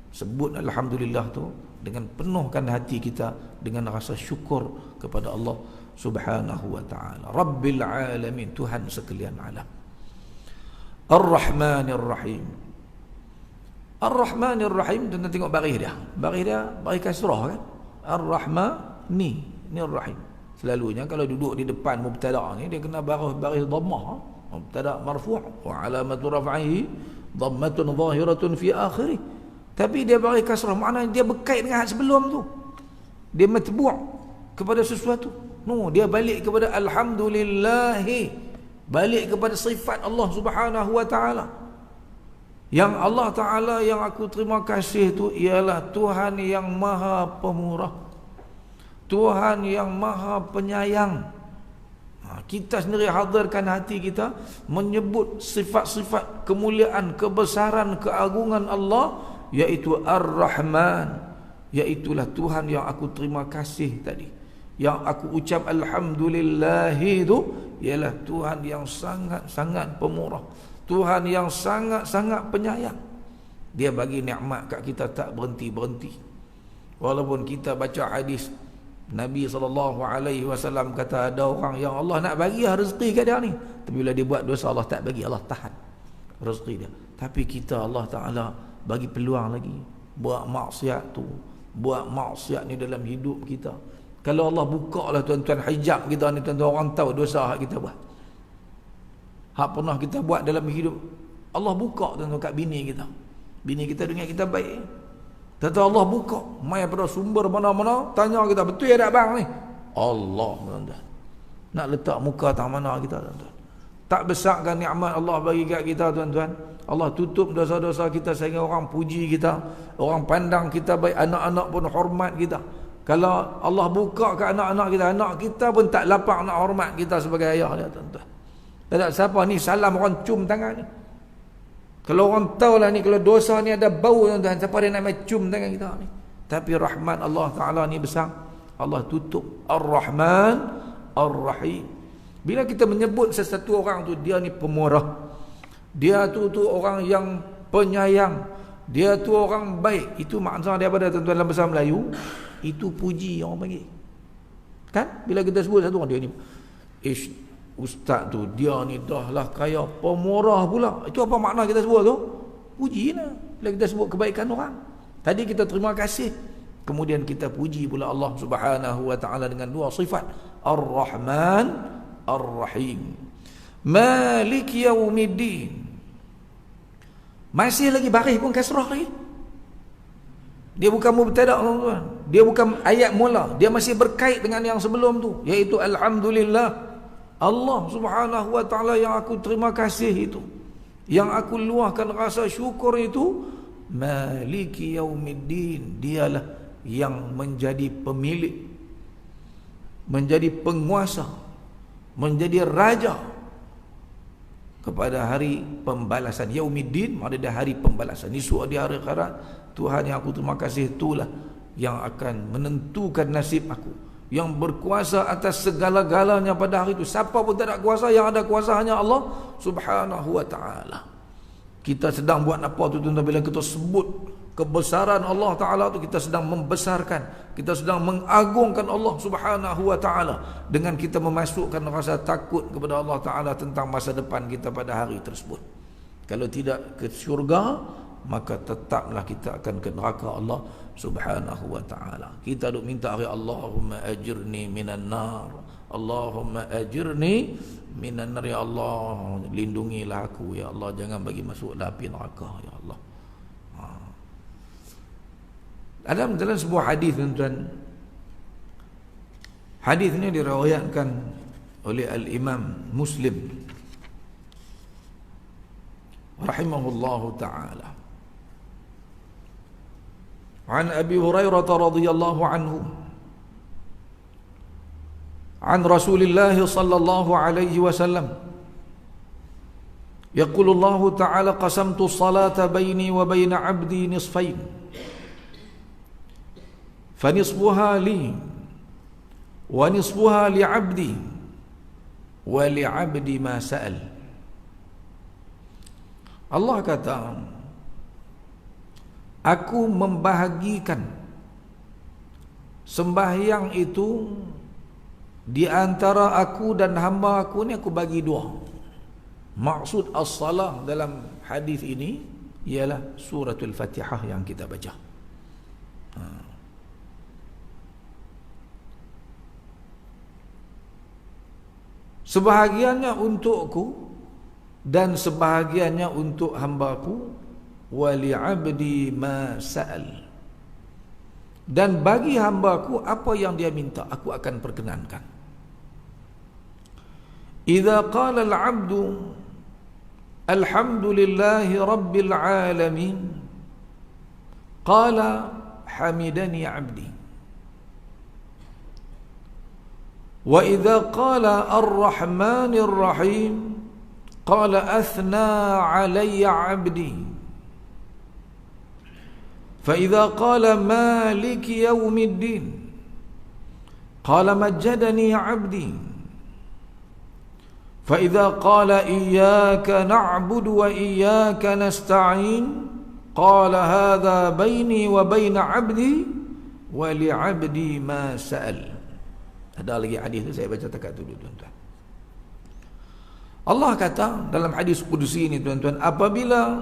sebut alhamdulillah tu dengan penuhkan hati kita dengan rasa syukur kepada Allah Subhanahu wa taala. Rabbil alamin, Tuhan sekalian alam. Ar-Rahmanir Rahim. Ar-Rahmanir Rahim, tuan-tuan tengok baris dia. Baris kasrah kan? Ar-Rahmani, ni Ar-Rahim. Selalunya kalau duduk di depan mubtada' ni dia kena baris dhammah. Mubtada' marfu' wa alamatu raf'ihi dhammatun zahiratun fi akhirih. Tapi dia baris kasrah, maknanya dia berkait dengan hak sebelum tu. Dia matbu' kepada sesuatu. No, dia balik kepada alhamdulillah, balik kepada sifat Allah Subhanahu wa taala. Yang Allah taala yang aku terima kasih tu ialah Tuhan yang Maha Pemurah, Tuhan yang Maha Penyayang. Kita sendiri hadirkan hati kita menyebut sifat-sifat kemuliaan, kebesaran, keagungan Allah, iaitu Ar-Rahman, iaitulah Tuhan yang aku terima kasih tadi. Yang aku ucap alhamdulillah itu ialah Tuhan yang sangat-sangat pemurah, Tuhan yang sangat-sangat penyayang. Dia bagi nikmat kat kita tak berhenti-berhenti. Walaupun kita baca hadis Nabi SAW kata ada orang yang Allah nak bagi rezeki kat dia ni, tapi bila dia buat dosa Allah tak bagi, Allah tahan rezeki dia. Tapi kita Allah Ta'ala bagi peluang lagi buat maksiat tu, buat maksiat ni dalam hidup kita. Kalau Allah buka lah tuan-tuan hijab kita ni, tuan-tuan, orang tahu dosa hak kita buat, hak pernah kita buat dalam hidup, Allah buka tuan-tuan kat bini kita. Bini kita dengar kita baik, tentu Allah buka mai pada sumber mana-mana, tanya kita betul tak bang ni? Allah, tuan-tuan. Nak letak muka tak mana kita, tuan-tuan. Tak besarkan nikmat Allah bagi kat kita, tuan-tuan. Allah tutup dosa-dosa kita sehingga orang puji kita, orang pandang kita baik, anak-anak pun hormat kita. Kalau Allah buka ke anak-anak kita, anak kita pun tak lapang nak hormat kita sebagai ayah dia, tuan-tuan. Tak siapa ni salam orang cium tangan ni. Kalau orang tahu lah ni, kalau dosa ni ada bau, tuan-tuan, siapa dia nak cium tangan kita ni? Tapi rahmat Allah Ta'ala ni besar, Allah tutup. Ar-Rahman Ar-Rahim. Bila kita menyebut sesuatu orang tu dia ni pemurah, dia tu orang yang penyayang, dia tu orang baik, itu makna daripada, tuan-tuan, dalam bahasa Melayu itu puji yang orang panggil. Kan? Bila kita sebut satu orang, dia ni ustaz tu, dia ni dah lah kaya pemurah pula. Itu apa makna kita sebut tu? Puji lah. Bila kita sebut kebaikan orang, tadi kita terima kasih, kemudian kita puji pula Allah Subhanahu wa ta'ala dengan dua sifat, Ar-Rahman Ar-Rahim. Malik Yaumiddin. Masih lagi baris pun kasrah lagi. Dia bukan mubtada', tuan-tuan. Dia bukan ayat mula, dia masih berkait dengan yang sebelum tu, iaitu alhamdulillah. Allah Subhanahu wa ta'ala yang aku terima kasih itu, yang aku luahkan rasa syukur itu, Maliki Yaumiddin, dialah yang menjadi pemilik, menjadi penguasa, menjadi raja kepada hari pembalasan. Yaumiddin maknanya hari pembalasan. Esok di hari akhirat, Tuhan yang aku terima kasih itulah yang akan menentukan nasib aku, yang berkuasa atas segala-galanya pada hari itu. Siapa pun tak ada kuasa, yang ada kuasa hanya Allah Subhanahu wa ta'ala. Kita sedang buat apa tu, tuan-tuan? Bila kita sebut kebesaran Allah Ta'ala tu, kita sedang membesarkan, kita sedang mengagungkan Allah Subhanahu wa ta'ala, dengan kita memasukkan rasa takut kepada Allah Ta'ala tentang masa depan kita pada hari tersebut. Kalau tidak ke syurga, maka tetaplah kita akan ke neraka Allah Subhanahu wa ta'ala. Kita duk minta hari, Allahumma ajirni minan nar, Allahumma ajirni minan nar, ya Allah, lindungilah aku ya Allah, jangan bagi masuk api neraka ya Allah. Dalam sebuah hadis, tuan-tuan, hadis ini diriwayatkan oleh Al-Imam Muslim rahimahullahu ta'ala. An Abi Hurairah radhiyallahu anhu an Rasulillah sallallahu alaihi wasallam yaqulu Allah ta'ala qasamtu as-salata baini wa baina 'abdi nisfayn fanisfuha li wa nisfuha li 'abdi wa li'abdi ma sa'al. Allah kata, aku membahagikan sembahyang itu di antara aku dan hamba aku ni, aku bagi dua. Maksud as-salah dalam hadis ini ialah suratul Fatihah yang kita baca. Sebahagiannya untukku dan sebahagiannya untuk hambaku, wa li'abdi ma sa'al, dan bagi hambaku apa yang dia minta aku akan perkenankan. Idza qala al-'abdu alhamdulillahi rabbil alamin, qala hamidani 'abdi. Wa idza qala ar-rahmanir rahim, qala athna 'alayya 'abdi. Fa idza qala maliki yaumiddin, qala majjadani 'abdi. Fa idza qala iyyaka na'budu wa iyyaka nasta'in, qala hadha baini wa baina 'abdi wa li 'abdi ma sa'al. Ada lagi hadis tu, saya baca takat dulu tuan-tuan. Allah kata dalam hadis Qudsi ini tuan-tuan, apabila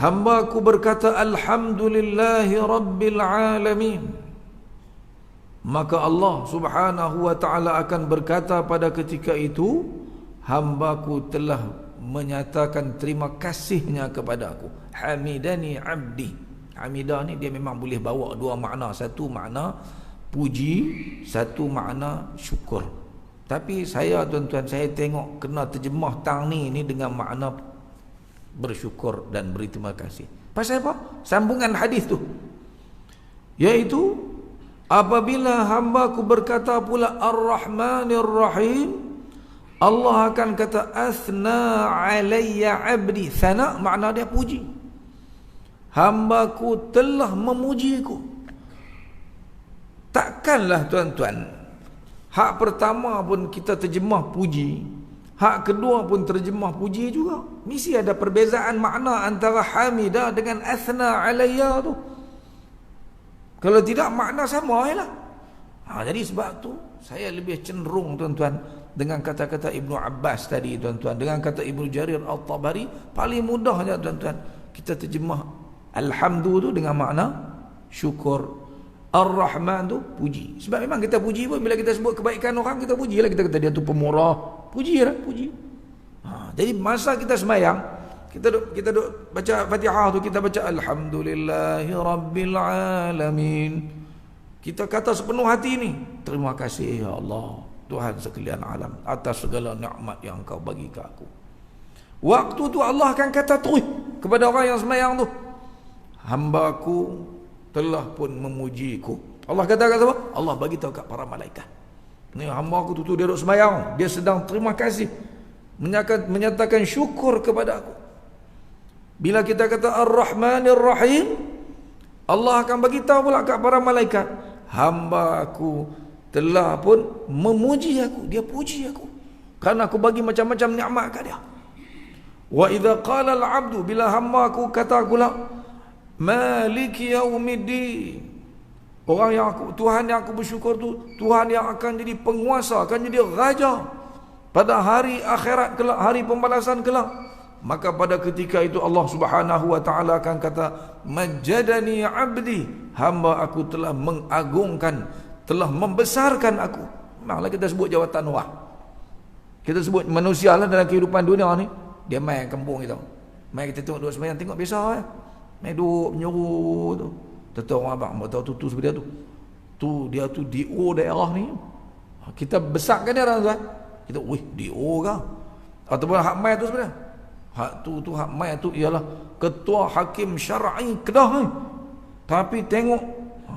hamba-Ku berkata alhamdulillahi rabbil alamin, maka Allah subhanahu wa ta'ala akan berkata pada ketika itu, hamba-Ku telah menyatakan terima kasihnya kepada Aku. Hamidani abdi. Hamidah ni dia memang boleh bawa dua makna. Satu makna puji, satu makna syukur. Tapi saya tuan-tuan, saya tengok kena terjemah tang ni dengan makna bersyukur dan berterima kasih. Pasal apa? Sambungan hadis tu, iaitu apabila hamba-Ku berkata pula ar-rahmanir rahim, Allah akan kata athna alayya abdi. Thana makna dia puji. Hamba-Ku telah memujiku. Takkanlah tuan-tuan, hak pertama pun kita terjemah puji, hak kedua pun terjemah puji juga. Mesti ada perbezaan makna antara hamidah dengan athna alayya tu. Kalau tidak, makna sama je lah. Jadi sebab tu saya lebih cenderung tuan-tuan dengan kata-kata Ibnu Abbas tadi tuan-tuan, dengan kata Ibnu Jarir Al-Tabari. Paling mudahnya tuan-tuan, kita terjemah alhamdu tu dengan makna syukur, Ar-Rahman tu puji. Sebab memang kita puji pun, bila kita sebut kebaikan orang, kita puji lah. Kita kata dia tu pemurah, puji lah, puji. Jadi masa kita sembahyang, kita duk baca Fatihah tu, kita baca alhamdulillahi rabbil alamin. Kita kata sepenuh hati ni, terima kasih ya Allah, Tuhan sekalian alam, atas segala nikmat yang Kau bagi ke aku. Waktu tu Allah akan kata terus kepada orang yang sembahyang tu, hamba-Ku telah pun memujiku. Allah kata kat siapa? Allah bagi tahu kat para malaikat. Ni hamba-Ku tu dia duduk sembahyang, dia sedang terima kasih, menyatakan syukur kepada aku. Bila kita kata Ar-Rahmanir Rahim, Allah akan bagi tahu pula kat para malaikat, hamba-Ku telah pun memuji aku, dia puji aku kerana aku bagi macam-macam nikmat kat dia. Wa idza qala al-'abdu, bila hamba-Ku kata pula Maliki yaumiddin, orang yang Tuhan yang aku bersyukur tu, Tuhan yang akan jadi penguasa, akan jadi raja pada hari akhirat kelak, hari pembalasan kelak. Maka pada ketika itu Allah subhanahu wa ta'ala akan kata majjadani abdi, hamba aku telah mengagungkan, telah membesarkan aku. Memanglah kita sebut jawatan wah, kita sebut manusia lah dalam kehidupan dunia ni, dia main kampung kita, main kita tengok duduk sembahyang, tengok biasa ya, main duduk menyuruh tu. Tentu orang abang mau tahu tu sebenarnya tu dia tu DO daerah ni. Kita besarkan dia tuan. Kita DO ke? Ataupun hak mai tu sebenarnya. Hak hak mai tu ialah ketua hakim syar'i Kedah ni. Tapi tengok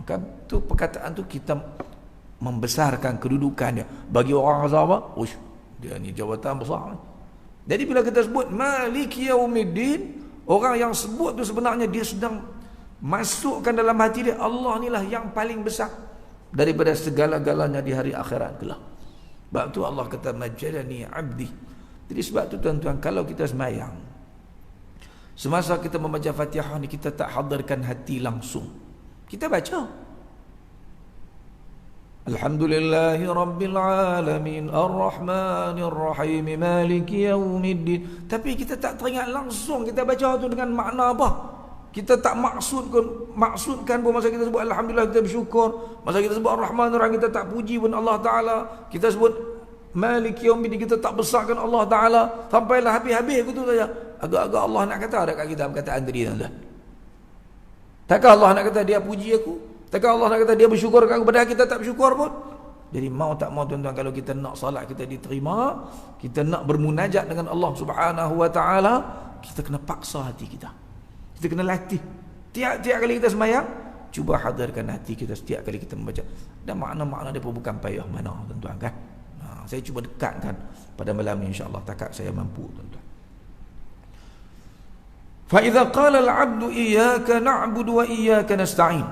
kan tu perkataan tu, kita membesarkan kedudukan dia. Bagi orang Azhar apa? Dia ni jawatan besar ni. Jadi bila kita sebut Maliki Yaumiddin, orang yang sebut tu sebenarnya dia sedang masukkan dalam hati dia, Allah inilah yang paling besar daripada segala-galanya di hari akhirat kelak. Sebab tu Allah kata majadani abdi. Jadi sebab tu tuan-tuan, kalau kita sembahyang, semasa kita membaca Fatihah ni, kita tak hadirkan hati langsung. Kita baca Alhamdulillahi Rabbil Alamin Ar-Rahmanir Rahim Maliki Yawmiddin, tapi kita tak teringat langsung kita baca tu dengan makna apa. Kita tak maksudkan pun. Masa kita sebut Alhamdulillah kita bersyukur, masa kita sebut Ar-Rahmanir Rahim kita tak puji pun Allah Ta'ala, kita sebut Maliki Yawmiddin kita tak besarkan Allah Ta'ala, sampailah habis-habis begitu saja. Agak-agak Allah nak kata ada kat kita perkataan tadi tuan-tuan. Takkan Allah nak kata dia puji aku? Takkan Allah nak kata dia bersyukur kat aku, padahal kita tak bersyukur pun? Jadi mau tak mau tuan-tuan, kalau kita nak salat kita diterima, kita nak bermunajat dengan Allah Subhanahu wa taala, kita kena paksa hati kita. Kita kena latih. Tiap-tiap kali kita sembahyang, cuba hadirkan hati kita setiap kali kita membaca. Dan makna-makna dia pun bukan payah mana tuan-tuan kan. Saya cuba dekatkan pada malam ini insya-Allah takat saya mampu tuan-tuan. Fa idza qala al-'abdu iyyaka na'budu wa iyyaka nasta'in.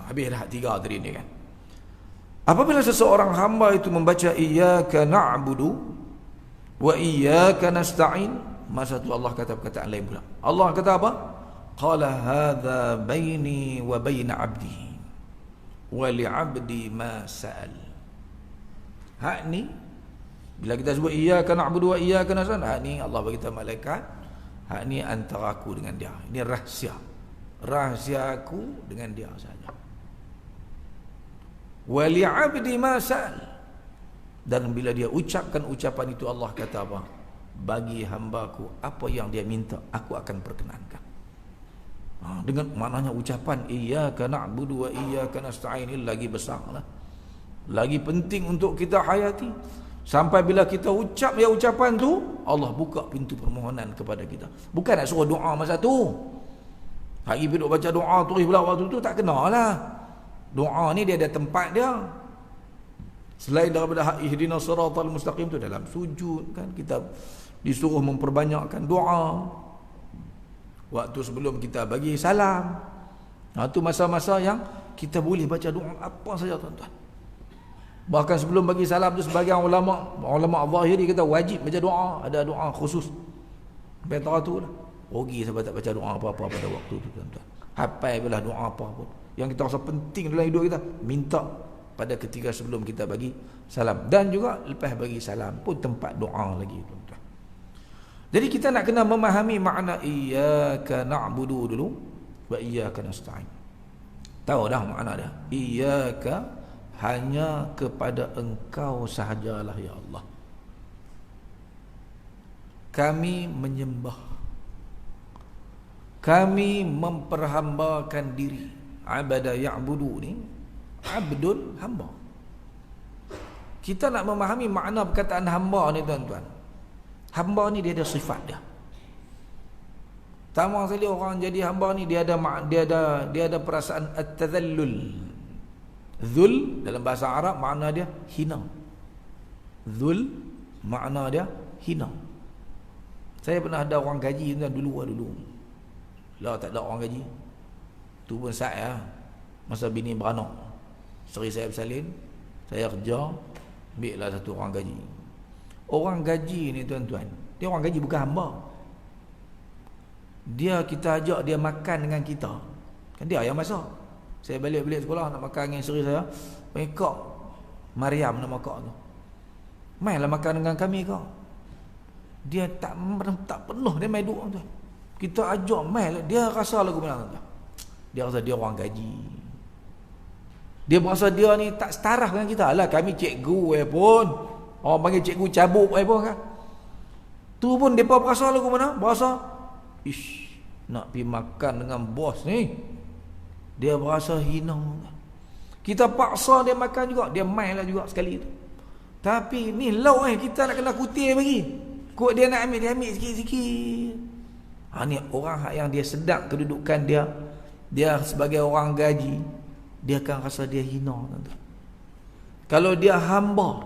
Habis dah 3 tadi ni kan. Apabila seseorang hamba itu membaca iyyaka na'budu wa iyyaka nasta'in, masa tu Allah kata perkataan lain pula. Allah kata apa? Qala hadza baini wa baina 'abdi wa li 'abdi ma sa'al. Hak ni bila kita sebut iyyaka na'budu wa iyyaka nasta'in, hak ni Allah bagi tahu malaikat, hak ni antara aku dengan dia. Ini rahsia. Rahsia aku dengan dia saja. Wa li 'abdi ma sa'al. Dan bila dia ucapkan ucapan itu, Allah kata apa? Bagi hambaku apa yang dia minta, aku akan perkenankan. Dengan maknanya ucapan iyyaka na'budu wa iyyaka nasta'in ini lagi besarlah, lagi penting untuk kita hayati. Sampai bila kita ucap ya ucapan tu, Allah buka pintu permohonan kepada kita. Bukan nak suruh doa masa tu. Hari bila baca doa terus pula waktu tu, tak kenalah. Doa ni dia ada tempat dia. Selain daripada ihdinas siratal mustaqim tu, dalam sujud kan kita disuruh memperbanyakkan doa. Waktu sebelum kita bagi salam, itu masa-masa yang kita boleh baca doa apa saja tuan-tuan. Bahkan sebelum bagi salam tu, sebagian ulama zahiri kata wajib baca doa, ada doa khusus. Betul tu lah. Rugi sebab tak baca doa apa-apa pada waktu tu tuan-tuan. Hafal belah doa apa pun yang kita rasa penting dalam hidup kita, minta pada ketika sebelum kita bagi salam, dan juga lepas bagi salam pun tempat doa lagi tuan-tuan. Jadi kita nak kena memahami makna iyyaka na'budu dulu wa iyyaka nasta'in. Tahu dah makna dia. Iyyaka, hanya kepada engkau sahajalah ya Allah kami menyembah, kami memperhambakan diri. Abada ya'budu ni, abdun, hamba. Kita nak memahami makna perkataan hamba ni tuan-tuan. Hamba ni dia ada sifat dia. Tamang sekali orang jadi hamba ni dia ada perasaan at-tadhallul. Dhul dalam bahasa Arab makna dia hina. Dhul makna dia hina. Saya pernah ada orang gaji tuan dulu. Lah tak ada orang gaji. Tu pun saya masa bini beranak. Isteri saya bersalin, saya kerja, ambillah satu orang gaji. Orang gaji ni tuan-tuan, dia orang gaji bukan hamba. Dia kita ajak dia makan dengan kita. Kan dia yang masak. Saya balik sekolah nak makan dengan isteri saya, Kak Mariam nama kak tu. Mainlah makan dengan kami kak. Dia tak penuh dia main duk tu. Kita ajak main, dia rasa lagu mana tu. Dia rasa dia orang gaji. Dia merasa dia ni tak setara dengan kita. Alah kami cikgu pun. Orang panggil cikgu cabuk pun kan. Tu pun depa berasa lagu mana? Berasa nak pergi makan dengan bos ni. Dia berasa hina. Kita paksa dia makan juga, dia mainlah juga sekali tu. Tapi ni lauk kita nak kena kutir bagi. Kok dia nak ambil, dia ambil sikit-sikit. Ni orang yang dia sedang kedudukan dia. Dia sebagai orang gaji, dia akan rasa dia hina tuan-tuan. Kalau dia hamba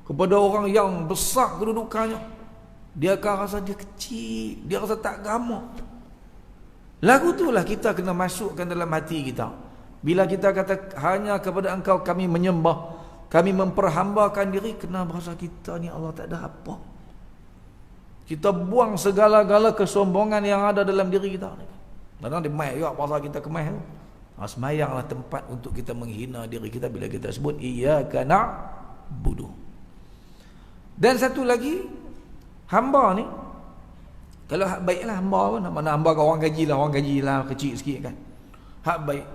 kepada orang yang besar kedudukannya, dia akan rasa dia kecil, dia rasa tak gamak. Lagu itulah kita kena masukkan dalam hati kita. Bila kita kata hanya kepada engkau kami menyembah, kami memperhambakan diri kerana bahasa kita ni Allah tak ada apa. Kita buang segala-gala kesombongan yang ada dalam diri kita. Kadang dia mai juga bahasa kita kemai tu. Semayanglah tempat untuk kita menghina diri kita bila kita sebut iyyaka na'budu. Dan satu lagi, hamba ni kalau hak baiklah hamba pun, mana hamba orang gaji lah kecil sikit kan. Hak baik,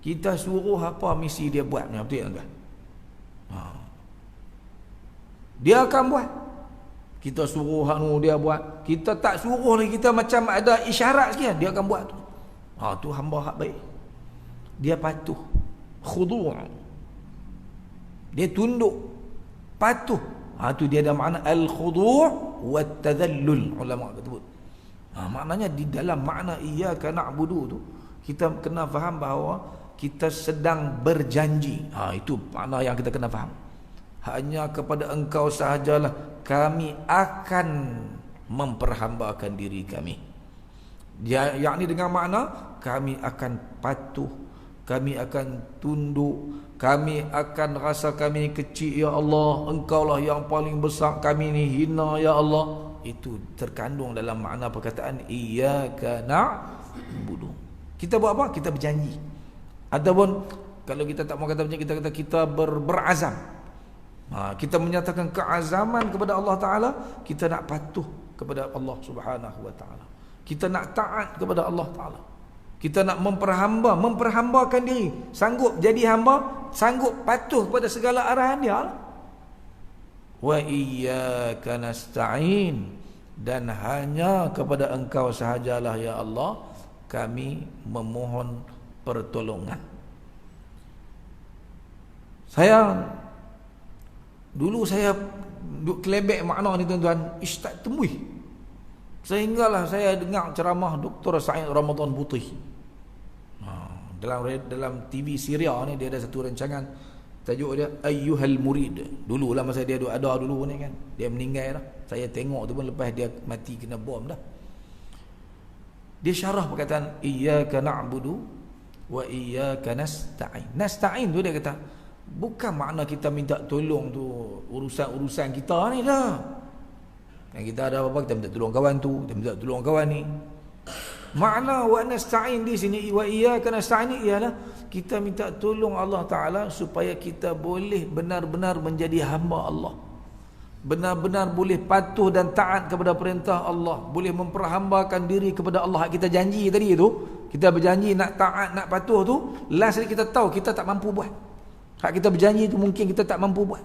kita suruh apa misi dia buat, betul tak? Dia akan buat. Kita suruh hanu dia buat. Kita tak suruh lagi, kita macam ada isyarat sikit, dia akan buat tu. Tu hamba hak baik. Dia patuh, khudu'. Dia tunduk, patuh. Tu dia ada makna al-khudu' wa tadhallul, ulama kata. Maknanya di dalam makna iyyaka na'budu tu, kita kena faham bahawa kita sedang berjanji. Itu makna yang kita kena faham. Hanya kepada engkau sahajalah kami akan memperhambakan diri kami. Yakni dengan makna kami akan patuh, kami akan tunduk, kami akan rasa kami kecil, ya Allah, engkaulah yang paling besar, kami ni hina, ya Allah. Itu terkandung dalam makna perkataan iyyaka na'budu. Kita buat apa? Kita berjanji. Ataupun kalau kita tak mau kata macam, kita kata kita berazam. Kita menyatakan keazaman kepada Allah Ta'ala, kita nak patuh kepada Allah Subhanahu Wa Ta'ala, kita nak taat kepada Allah Ta'ala, kita nak memperhambakan diri, sanggup jadi hamba, sanggup patuh kepada segala arahan dia. Wa iyyaka nasta'in, dan hanya kepada engkau sahajalah ya Allah kami memohon pertolongan. Dulu saya kelebek makna ni tuan-tuan, tak temui. Sehinggalah saya dengar ceramah Dr. Said Ramadan Putih. Dalam TV Syria ni dia ada satu rancangan, tajuk dia Ayyuhal Murid. Dulu lah masa dia ada dulu ni kan. Dia meninggal dah. Saya tengok tu pun lepas dia mati kena bom dah. Dia syarah perkataan iyyaka na'budu wa iyyaka nasta'in. Nasta'in tu dia kata, bukan makna kita minta tolong tu urusan-urusan kita ni dah. Yang kita ada apa-apa kita minta tolong kawan tu, kita minta tolong kawan ni. Makna wa nasta'in di sini, wa iyyaka nasta'in, ialah kita minta tolong Allah Ta'ala supaya kita boleh benar-benar menjadi hamba Allah, benar-benar boleh patuh dan taat kepada perintah Allah, boleh memperhambakan diri kepada Allah. Kita janji tadi tu, kita berjanji nak taat, nak patuh tu, last kita tahu kita tak mampu buat. Hak kita berjanji tu mungkin kita tak mampu buat.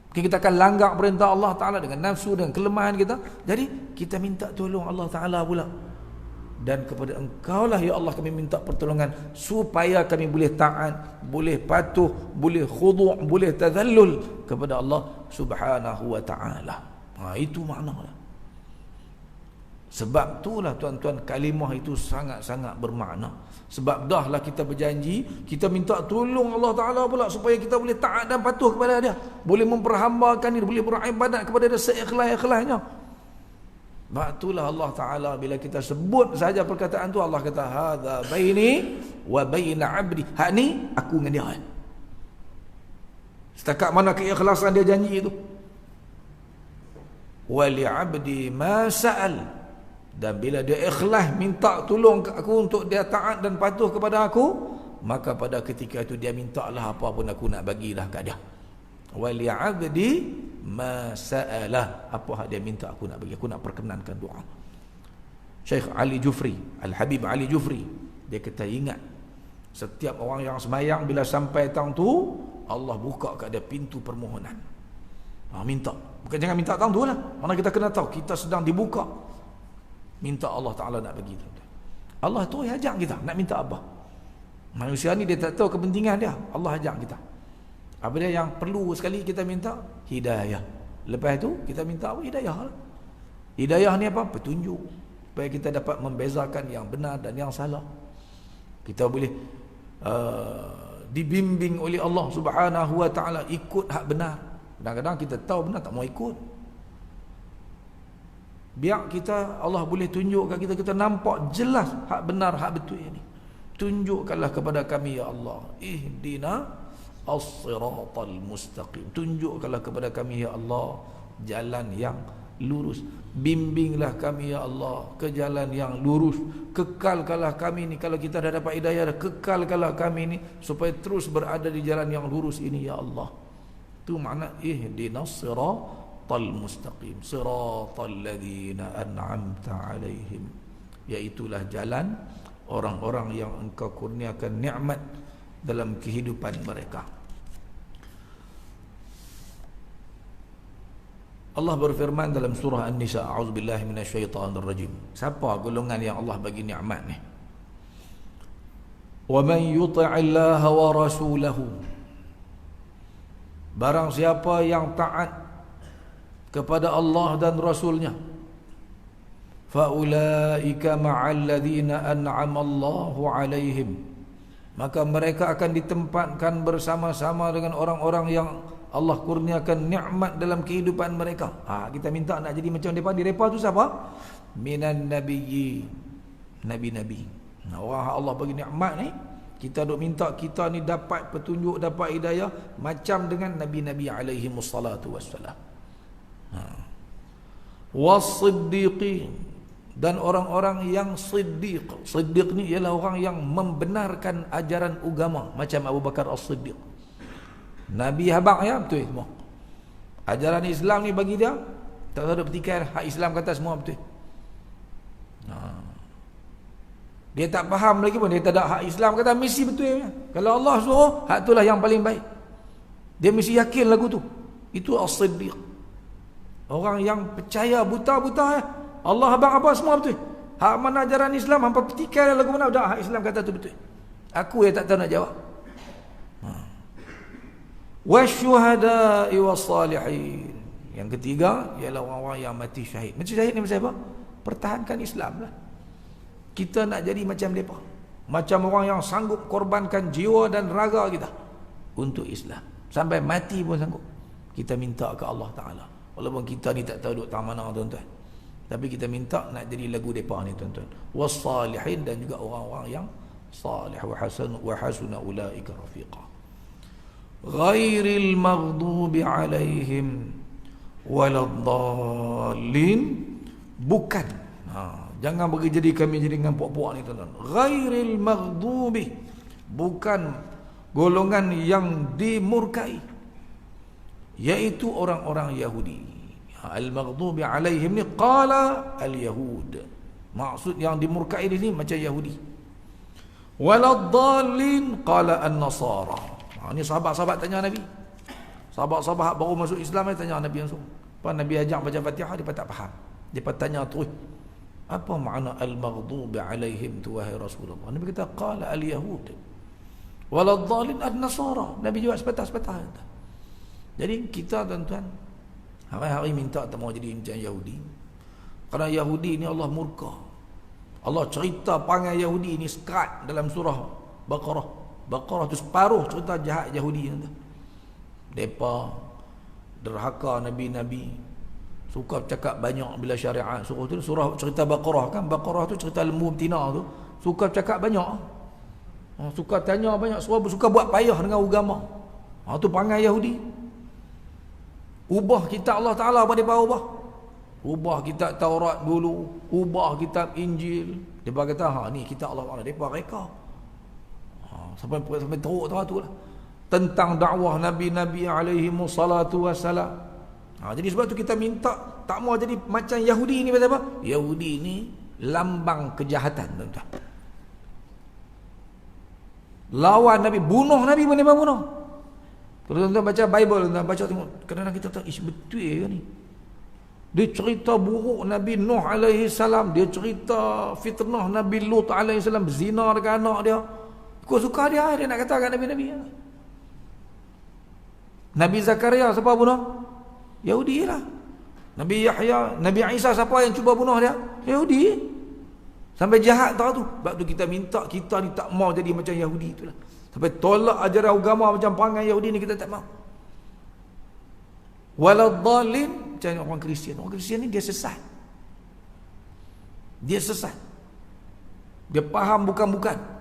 Mungkin kita akan langgar perintah Allah Ta'ala dengan nafsu, dengan kelemahan kita. Jadi kita minta tolong Allah Ta'ala pula. Dan kepada engkau lah ya Allah kami minta pertolongan supaya kami boleh taat, boleh patuh, boleh khudu', boleh tadhallul kepada Allah Subhanahu Wa Ta'ala. Itu maknanya. Sebab itulah tuan-tuan, kalimah itu sangat-sangat bermakna. Sebab dah lah kita berjanji, kita minta tolong Allah Ta'ala pula supaya kita boleh taat dan patuh kepada dia, boleh memperhambakan diri, boleh beribadat kepada dia seikhlas-ikhlasnya. Sebab itulah Allah Ta'ala bila kita sebut saja perkataan tu, Allah kata hadza baini wa baina 'abdi. Hak ni aku dengan dia. Setakat mana keikhlasan dia janji itu. Wa li 'abdi ma sa'al. Dan bila dia ikhlas minta tolong aku untuk dia taat dan patuh kepada aku, maka pada ketika itu dia mintalah apa pun aku nak bagilah kat dia. Wa li 'abdi ma sa'ala. Apa hak dia minta aku nak bagi, aku nak perkenankan doa. Syekh Ali Jufri, Al-Habib Ali Jufri, dia kata ingat, setiap orang yang sembahyang bila sampai tang tu, Allah buka kat dia pintu permohonan. Minta. Bukan jangan minta tang tu lah. Mana kita kena tahu kita sedang dibuka. Minta Allah Ta'ala nak bagi. Allah tu ajak kita nak minta apa. Manusia ni dia tak tahu kepentingan dia. Allah ajak kita. Apa dia yang perlu sekali kita minta? Hidayah. Lepas tu kita minta apa? Hidayah lah. Hidayah ni apa? Petunjuk. Supaya kita dapat membezakan yang benar dan yang salah. Kita boleh dibimbing oleh Allah Subhanahu Wa Ta'ala ikut hak benar. Kadang-kadang kita tahu benar tak mau ikut. Biar kita, Allah boleh tunjukkan kita nampak jelas hak benar, hak betul ini. Tunjukkanlah kepada kami ya Allah. Ihdina as-siratal mustaqim. Tunjukkanlah kepada kami ya Allah jalan yang lurus. Bimbinglah kami ya Allah ke jalan yang lurus. Kekalkanlah kami ni, kalau kita dah dapat hidayah, kekalkanlah kami ni supaya terus berada di jalan yang lurus ini ya Allah. Itu makna ihdinas siratal mustaqim, siratal ladzina an'amta alaihim, iaitulah jalan orang-orang yang engkau kurniakan nikmat dalam kehidupan mereka. Allah berfirman dalam surah An-Nisa, a'udzubillahi minasyaitonir rajim. Siapa golongan yang Allah bagi nikmat ni? Wa man yuti'illaha wa rasulahu, barang siapa yang taat kepada Allah dan Rasulnya, fa ulaika ma'al ladzina an'ama Allahu 'alaihim, maka mereka akan ditempatkan bersama-sama dengan orang-orang yang Allah kurniakan nikmat dalam kehidupan mereka. Kita minta nak jadi macam mereka. Mereka tu siapa? Minan nabiyyi, nabi-nabi. Orang Allah bagi nikmat ni, kita duk minta kita ni dapat petunjuk, dapat hidayah macam dengan nabi-nabi alaihi wassalatu wassalam. Was-siddiqin, dan orang-orang yang siddiq. Siddiq ni ialah orang yang membenarkan ajaran agama, macam Abu Bakar As-Siddiq. Nabi habaq ya, betul semua. Ajaran Islam ni bagi dia tak ada petikai, hak Islam kata semua betul. Dia tak faham lagi pun, dia tak ada hak Islam kata mesti betul. Kalau Allah suruh, hak itulah yang paling baik. Dia mesti yakin lagu tu. Itu As-Siddiq. Orang yang percaya buta-buta ya. Allah habaq apa semua betul. Hak mana ajaran Islam hampa petikai lagu mana, dah hak Islam kata tu betul. Aku yang tak tahu nak jawab. Wasyuhada'i wassalihin. Yang ketiga ialah orang-orang yang mati syahid. Mati syahid ni macam apa? Pertahankan Islam lah. Kita nak jadi macam mereka, macam orang yang sanggup korbankan jiwa dan raga kita untuk Islam, sampai mati pun sanggup. Kita minta ke Allah Ta'ala, walaupun kita ni tak tahu duduk tak mana tuan-tuan, tapi kita minta nak jadi lagu mereka ni tuan-tuan. Wassalihin, dan juga orang-orang yang salih. Wa hasuna ulaika rafiqa. Ghairil maghdubi alaihim waladdallin, bukan, jangan bagi jadi kami jadi dengan puak-puak ni tuan-tuan. Ghairil maghdubi, bukan golongan yang dimurkai, yaitu orang-orang Yahudi. Al-maghdubi alaihim ni qala al-yahud, maksud yang dimurkai di sini macam Yahudi. Waladdallin qala an-nasara. Ini sahabat-sahabat tanya Nabi. Sahabat-sahabat baru masuk Islam ni tanya Nabi langsung. Pas Nabi ajak baca Fatihah, dia tak faham. Dia tanya terus, apa makna al-maghdubi alaihim tu wahai Rasulullah? Nabi kata qala al-yahud waladdallin an-nasara. Nabi jawab sepatah-sepatah. Jadi kita tuan-tuan hari-hari minta tak mau jadi macam Yahudi. Kerana Yahudi ni Allah murka. Allah cerita panggil Yahudi ni sekat dalam surah Baqarah. Baqarah tu separuh cerita jahat Yahudi. Mereka derhaka Nabi-Nabi, suka bercakap banyak bila syariat. Surah tu surah cerita Baqarah kan. Baqarah tu cerita lembu betina tu, suka bercakap banyak, suka tanya banyak, suka buat payah dengan agama. Tu panggil Yahudi. Ubah kitab Allah Ta'ala apa mereka ubah? Ubah kitab Taurat dulu, ubah kitab Injil. Mereka kata ni kitab Allah Ta'ala, mereka reka. Sampai teruk tu lah tentang dakwah Nabi-Nabi alaihi wassalatu wassalam. Jadi sebab tu kita minta tak mau jadi macam Yahudi ni. Pasal apa? Yahudi ni lambang kejahatan tuan-tuan. Lawan Nabi, bunuh Nabi pun dia bunuh. Kalau tuan-tuan baca Bible, tuan-tuan baca tengok, kadang-kadang kita tahu betul ke ni. Dia cerita buruk Nabi Nuh alaihi salam, dia cerita fitnah Nabi Lut alaihi salam, zina dengan anak dia. Suka dia nak kata kat Nabi-Nabi. Nabi Zakaria siapa bunuh? Yahudi lah. Nabi Yahya, Nabi Isa siapa yang cuba bunuh dia? Yahudi. Sampai jahat tahu tu. Sebab tu kita minta kita ni tak mau jadi macam Yahudi itulah. Sampai tolak ajaran agama macam perangai Yahudi ni kita tak mau. Waladdallin, macam orang Kristian. Orang Kristian ni dia sesat. Dia sesat. Dia faham bukan-bukan.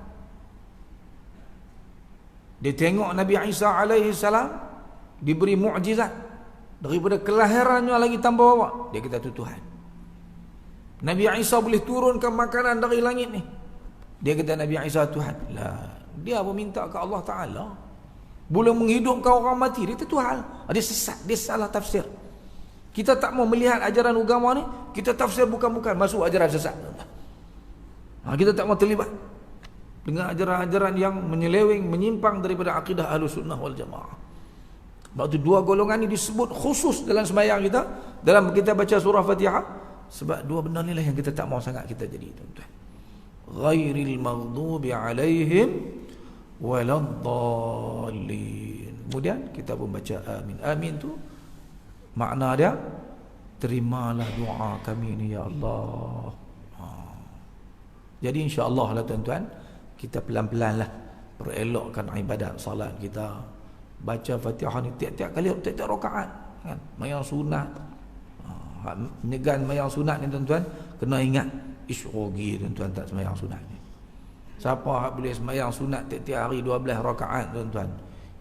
Dia tengok Nabi Isa alaihi salam diberi mukjizat, daripada kelahirannya lagi tanpa bawa, dia kata tu Tuhan. Nabi Isa boleh turunkan makanan dari langit ni, dia kata Nabi Isa Tuhan. Lah, dia pun minta ke Allah Ta'ala boleh menghidupkan orang mati, dia kata Tuhan. Dia sesat, dia salah tafsir. Kita tak mau melihat ajaran agama ni, kita tafsir bukan-bukan, masuk ajaran sesat. Kita tak mau terlibat dengan ajaran-ajaran yang menyeleweng, menyimpang daripada akidah Ahlussunnah wal Jamaah. Sebab tu dua golongan ni disebut khusus dalam sembahyang kita, dalam kita baca surah Fatihah, sebab dua benda ni lah yang kita tak mau sangat kita jadi, tuan-tuan. Ghairil maghdubi alaihim waladdallin. Kemudian kita pun baca amin. Amin tu makna dia, terimalah doa kami ni ya Allah. Jadi insya-Allah lah tuan-tuan, kita pelan-pelan lah perelokkan ibadat salat kita, baca Fatihah ni tiap-tiap kali, tiap-tiap rakaat kan, mayang sunat. Menyegan mayang sunat ni tuan-tuan, kena ingat isyrogi tuan-tuan tak semayang sunat ni. Siapa boleh semayang sunat tiap-tiap hari 12 rakaat tuan-tuan,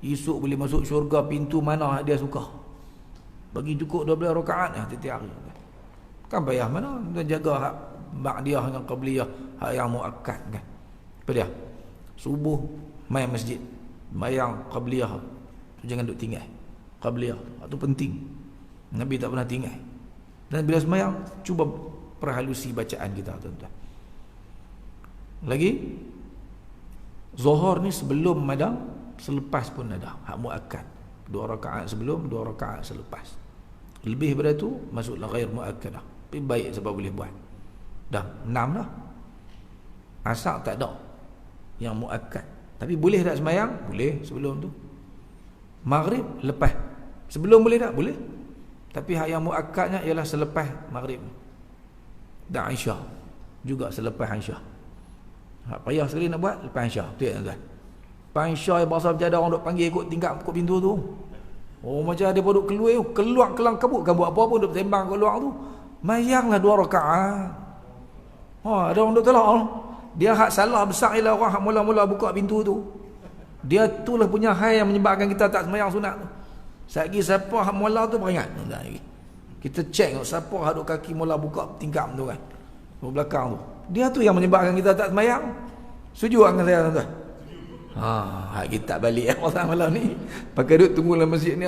esok boleh masuk syurga pintu mana dia suka. Bagi cukup 12 rakaat tiap-tiap hari. Kan payah mana tuan jaga hak ba'diyah dengan qabliyah, hak yang muakkad kan. Apa dia? Subuh mai masjid, mayang qabliyah tu jangan duk tinggal. Qabliyah itu penting. Nabi tak pernah tinggal. Dan bila semayang, cuba perhalusi bacaan kita tuan-tuan. Lagi Zuhur ni sebelum madang, selepas pun ada hak muakkad. 2 rakaat sebelum, 2 rakaat selepas. Lebih daripada tu masuklah ghair muakkadah. Tapi baik sebab boleh buat. Dah 6 dah. Asar tak ada yang muakkad. Tapi boleh tak semayang? Boleh sebelum tu. Maghrib lepas. Sebelum boleh tak? Boleh. Tapi hak yang muakkadnya ialah selepas maghrib. Dan Aisyah juga selepas Aisyah. Hak payah sekali nak buat lepas Aisyah. Tu ya tuan. Lepas Aisyah bahasa macam ada orang duk panggil ikut tingkap ikut pintu tu. Oh macam ada pun duk keluar kelang kabut, kan buat apa pun duk sembang keluar tu. Mayanglah 2 rakaat. Ada orang duk tolak. Dia hak salah besar ialah orang hak mula-mula buka pintu tu. Dia itulah punya hal yang menyebabkan kita tak sembahyang sunat tu. Satgi siapa hak mula tu peringat. Kita cek siapa hak duk kaki mula buka tingkap tu kan. Di belakang tu. Dia tu yang menyebabkan kita tak sembahyang. Setuju dengan saya tuan-tuan? Hak kita tak balik pasal malam ni. Pakai duduk tunggu dalam masjid ni.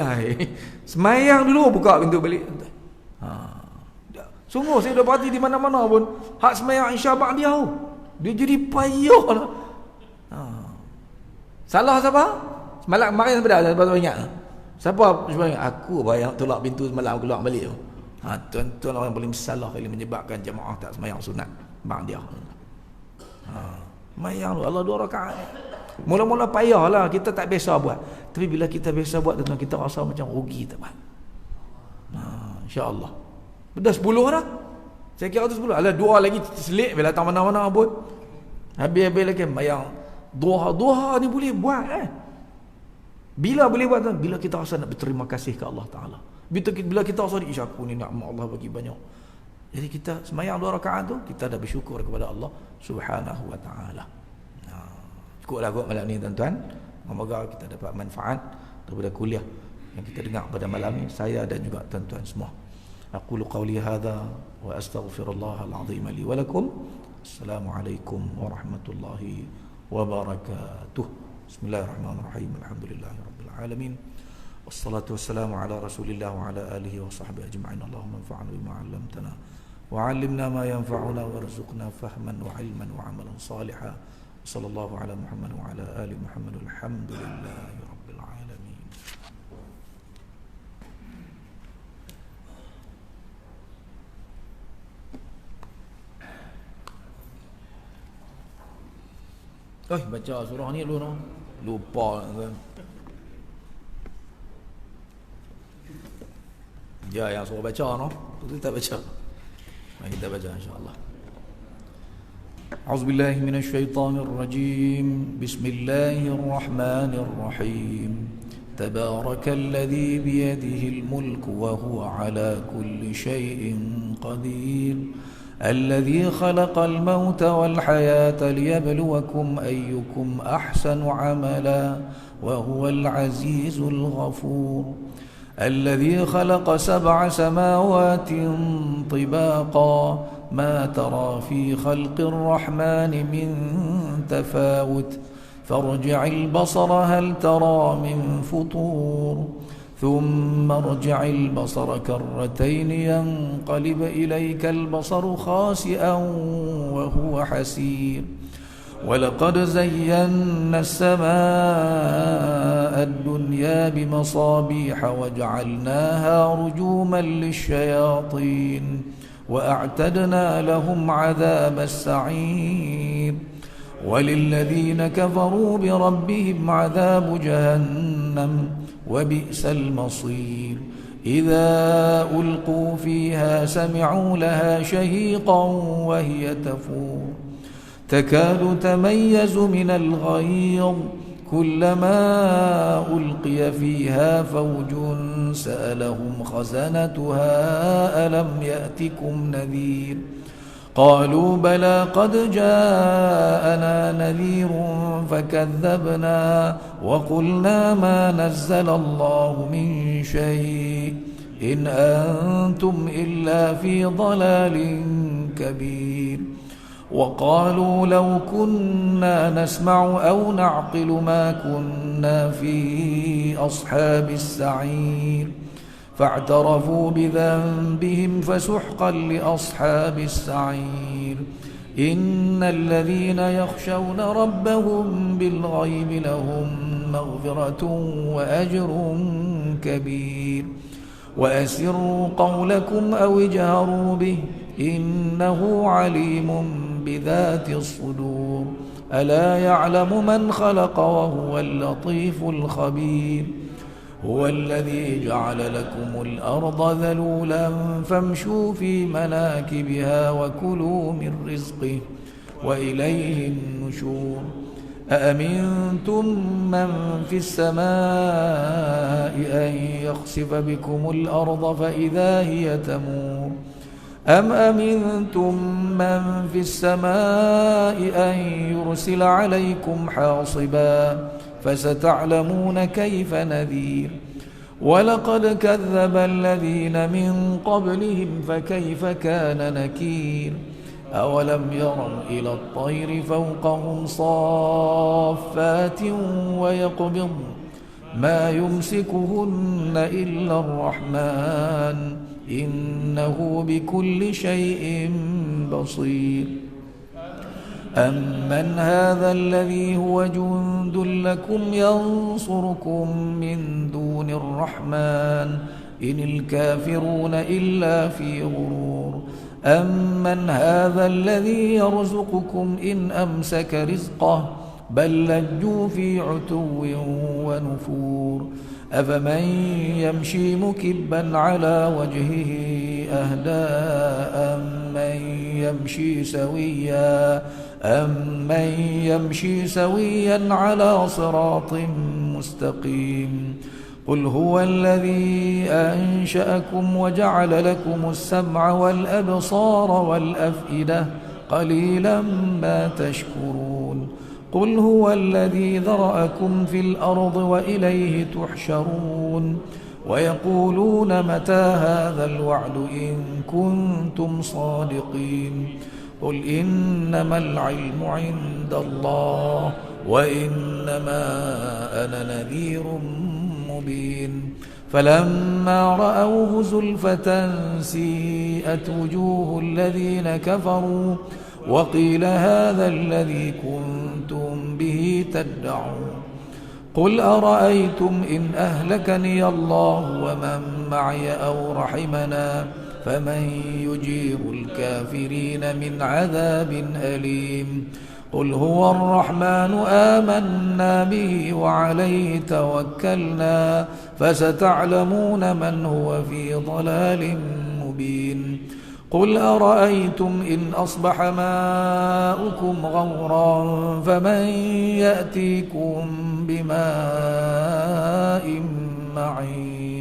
Sembahyang dulu buka pintu balik. Sungguh saya dah perhati di mana-mana pun hak sembahyang Isya ba'diyah dia jadi payah lah. Salah siapa? Semalam kemarin siapa ingat? Siapa sembahyang? Aku bayang tolak pintu semalam keluar balik tu. Tuan-tuan orang paling salah kali menyebabkan jemaah tak sembahyang sunat ba'diyah. Sembahyang tu Allah 2 rakaat. Mula-mula payahlah, kita tak biasa buat. Tapi bila kita biasa buat tuan-tuan, kita rasa macam rugi tak buat. Insya-Allah. Dah 10 dah. Saya kira tu 10. Alah 2 lagi selit bila datang mana-mana pun. Habis-habis lagi bayang duha ni boleh buat Bila boleh buat? Bila kita rasa nak berterima kasih ke Allah Taala. Bila kita rasa aku ni nikmat Allah bagi banyak. Jadi kita sembahyang 2 rakaat tu, kita dah bersyukur kepada Allah Subhanahu wa taala. Cukuplah kot malam ni tuan-tuan. Semoga kita dapat manfaat daripada kuliah yang kita dengar pada malam ni, saya dan juga tuan-tuan semua. أقول قولي هذا وأستغفر الله العظيم لي ولكم. السلام عليكم ورحمة الله وبركاته. بسم الله الرحمن الرحيم. الحمد لله رب العالمين والصلاة والسلام على رسول الله وعلى آله وصحبه أجمعين. اللهم انفعنا بما علمتنا وعلمنا ما ينفعنا وارزقنا فهما وعلما وعملا صالحا. صلى الله على محمد وعلى آل محمد. الحمد لله رب العالمين. Baca surah ni dulu no. Lupa kan. Ya yang suruh baca no. Kita baca. Mari kita baca insya-Allah. A'udzubillahi minasyaitonir rajim. Bismillahirrahmanirrahim. Tabarakalladzi biyadihil mulku wa huwa ala kulli syai'in qadir. الذي خلق الموت والحياة ليبلوكم أيكم أحسن عملا وهو العزيز الغفور الذي خلق 7 سماوات طباقا ما ترى في خلق الرحمن من تفاوت فارجع البصر هل ترى من فطور ثم ارجع البصر كرتين ينقلب إليك البصر خاسئا وهو حسير ولقد زينا السماء الدنيا بمصابيح وجعلناها رجوما للشياطين وأعتدنا لهم عذاب السعير وللذين كفروا بربهم عذاب جهنم وبئس المصير إذا ألقوا فيها سمعوا لها شهيقا وهي تفور تكاد تميز من الغيظ كلما ألقي فيها فوج سألهم خزنتها ألم يأتكم نذير قالوا بلى قد جاءنا نذير فكذبنا وقلنا ما نزل الله من شيء إن أنتم إلا في ضلال كبير وقالوا لو كنا نسمع أو نعقل ما كنا في أصحاب السعير فاعترفوا بذنبهم فسحقا لأصحاب السعير إن الذين يخشون ربهم بالغيب لهم مغفرة وأجر كبير وأسروا قولكم أو اجهروا به إنه عليم بذات الصدور ألا يعلم من خلق وهو اللطيف الخبير هو الذي جعل لكم الأرض ذلولا فامشوا في مناكبها وكلوا من رزقه وإليه النشور أأمنتم من في السماء أن يخسف بكم الأرض فإذا هي تمور أم أمنتم من في السماء أن يرسل عليكم حاصبا فستعلمون كيف نذير ولقد كذب الذين من قبلهم فكيف كان نكير أولم يروا إلى الطير فوقهم صافات ويقبض ما يمسكهن إلا الرحمن إنه بكل شيء بصير أمن هذا الذي هو جند لكم ينصركم من دون الرحمن إن الكافرون إلا في غرور أمن هذا الذي يرزقكم إن أمسك رزقه بل لجوا في عتو ونفور أفمن يمشي مكبا على وجهه أهدى أمن يمشي سويا على صراط مستقيم قل هو الذي أنشأكم وجعل لكم السمع والأبصار والأفئدة قليلا ما تشكرون قل هو الذي ذرأكم في الأرض وإليه تحشرون ويقولون متى هذا الوعد إن كنتم صادقين قل إنما العلم عند الله وإنما أنا نذير مبين فلما رأوه زلفة سيئت وجوه الذين كفروا وقيل هذا الذي كنتم به تدعون قل أرأيتم إن أهلكني الله ومن معي أو رحمنا فمن يجير الكافرين من عذاب أليم قل هو الرحمن آمنا به وعليه توكلنا فستعلمون من هو في ضلال مبين قل أرأيتم إن أصبح ماؤكم غورا فمن يأتيكم بماء معين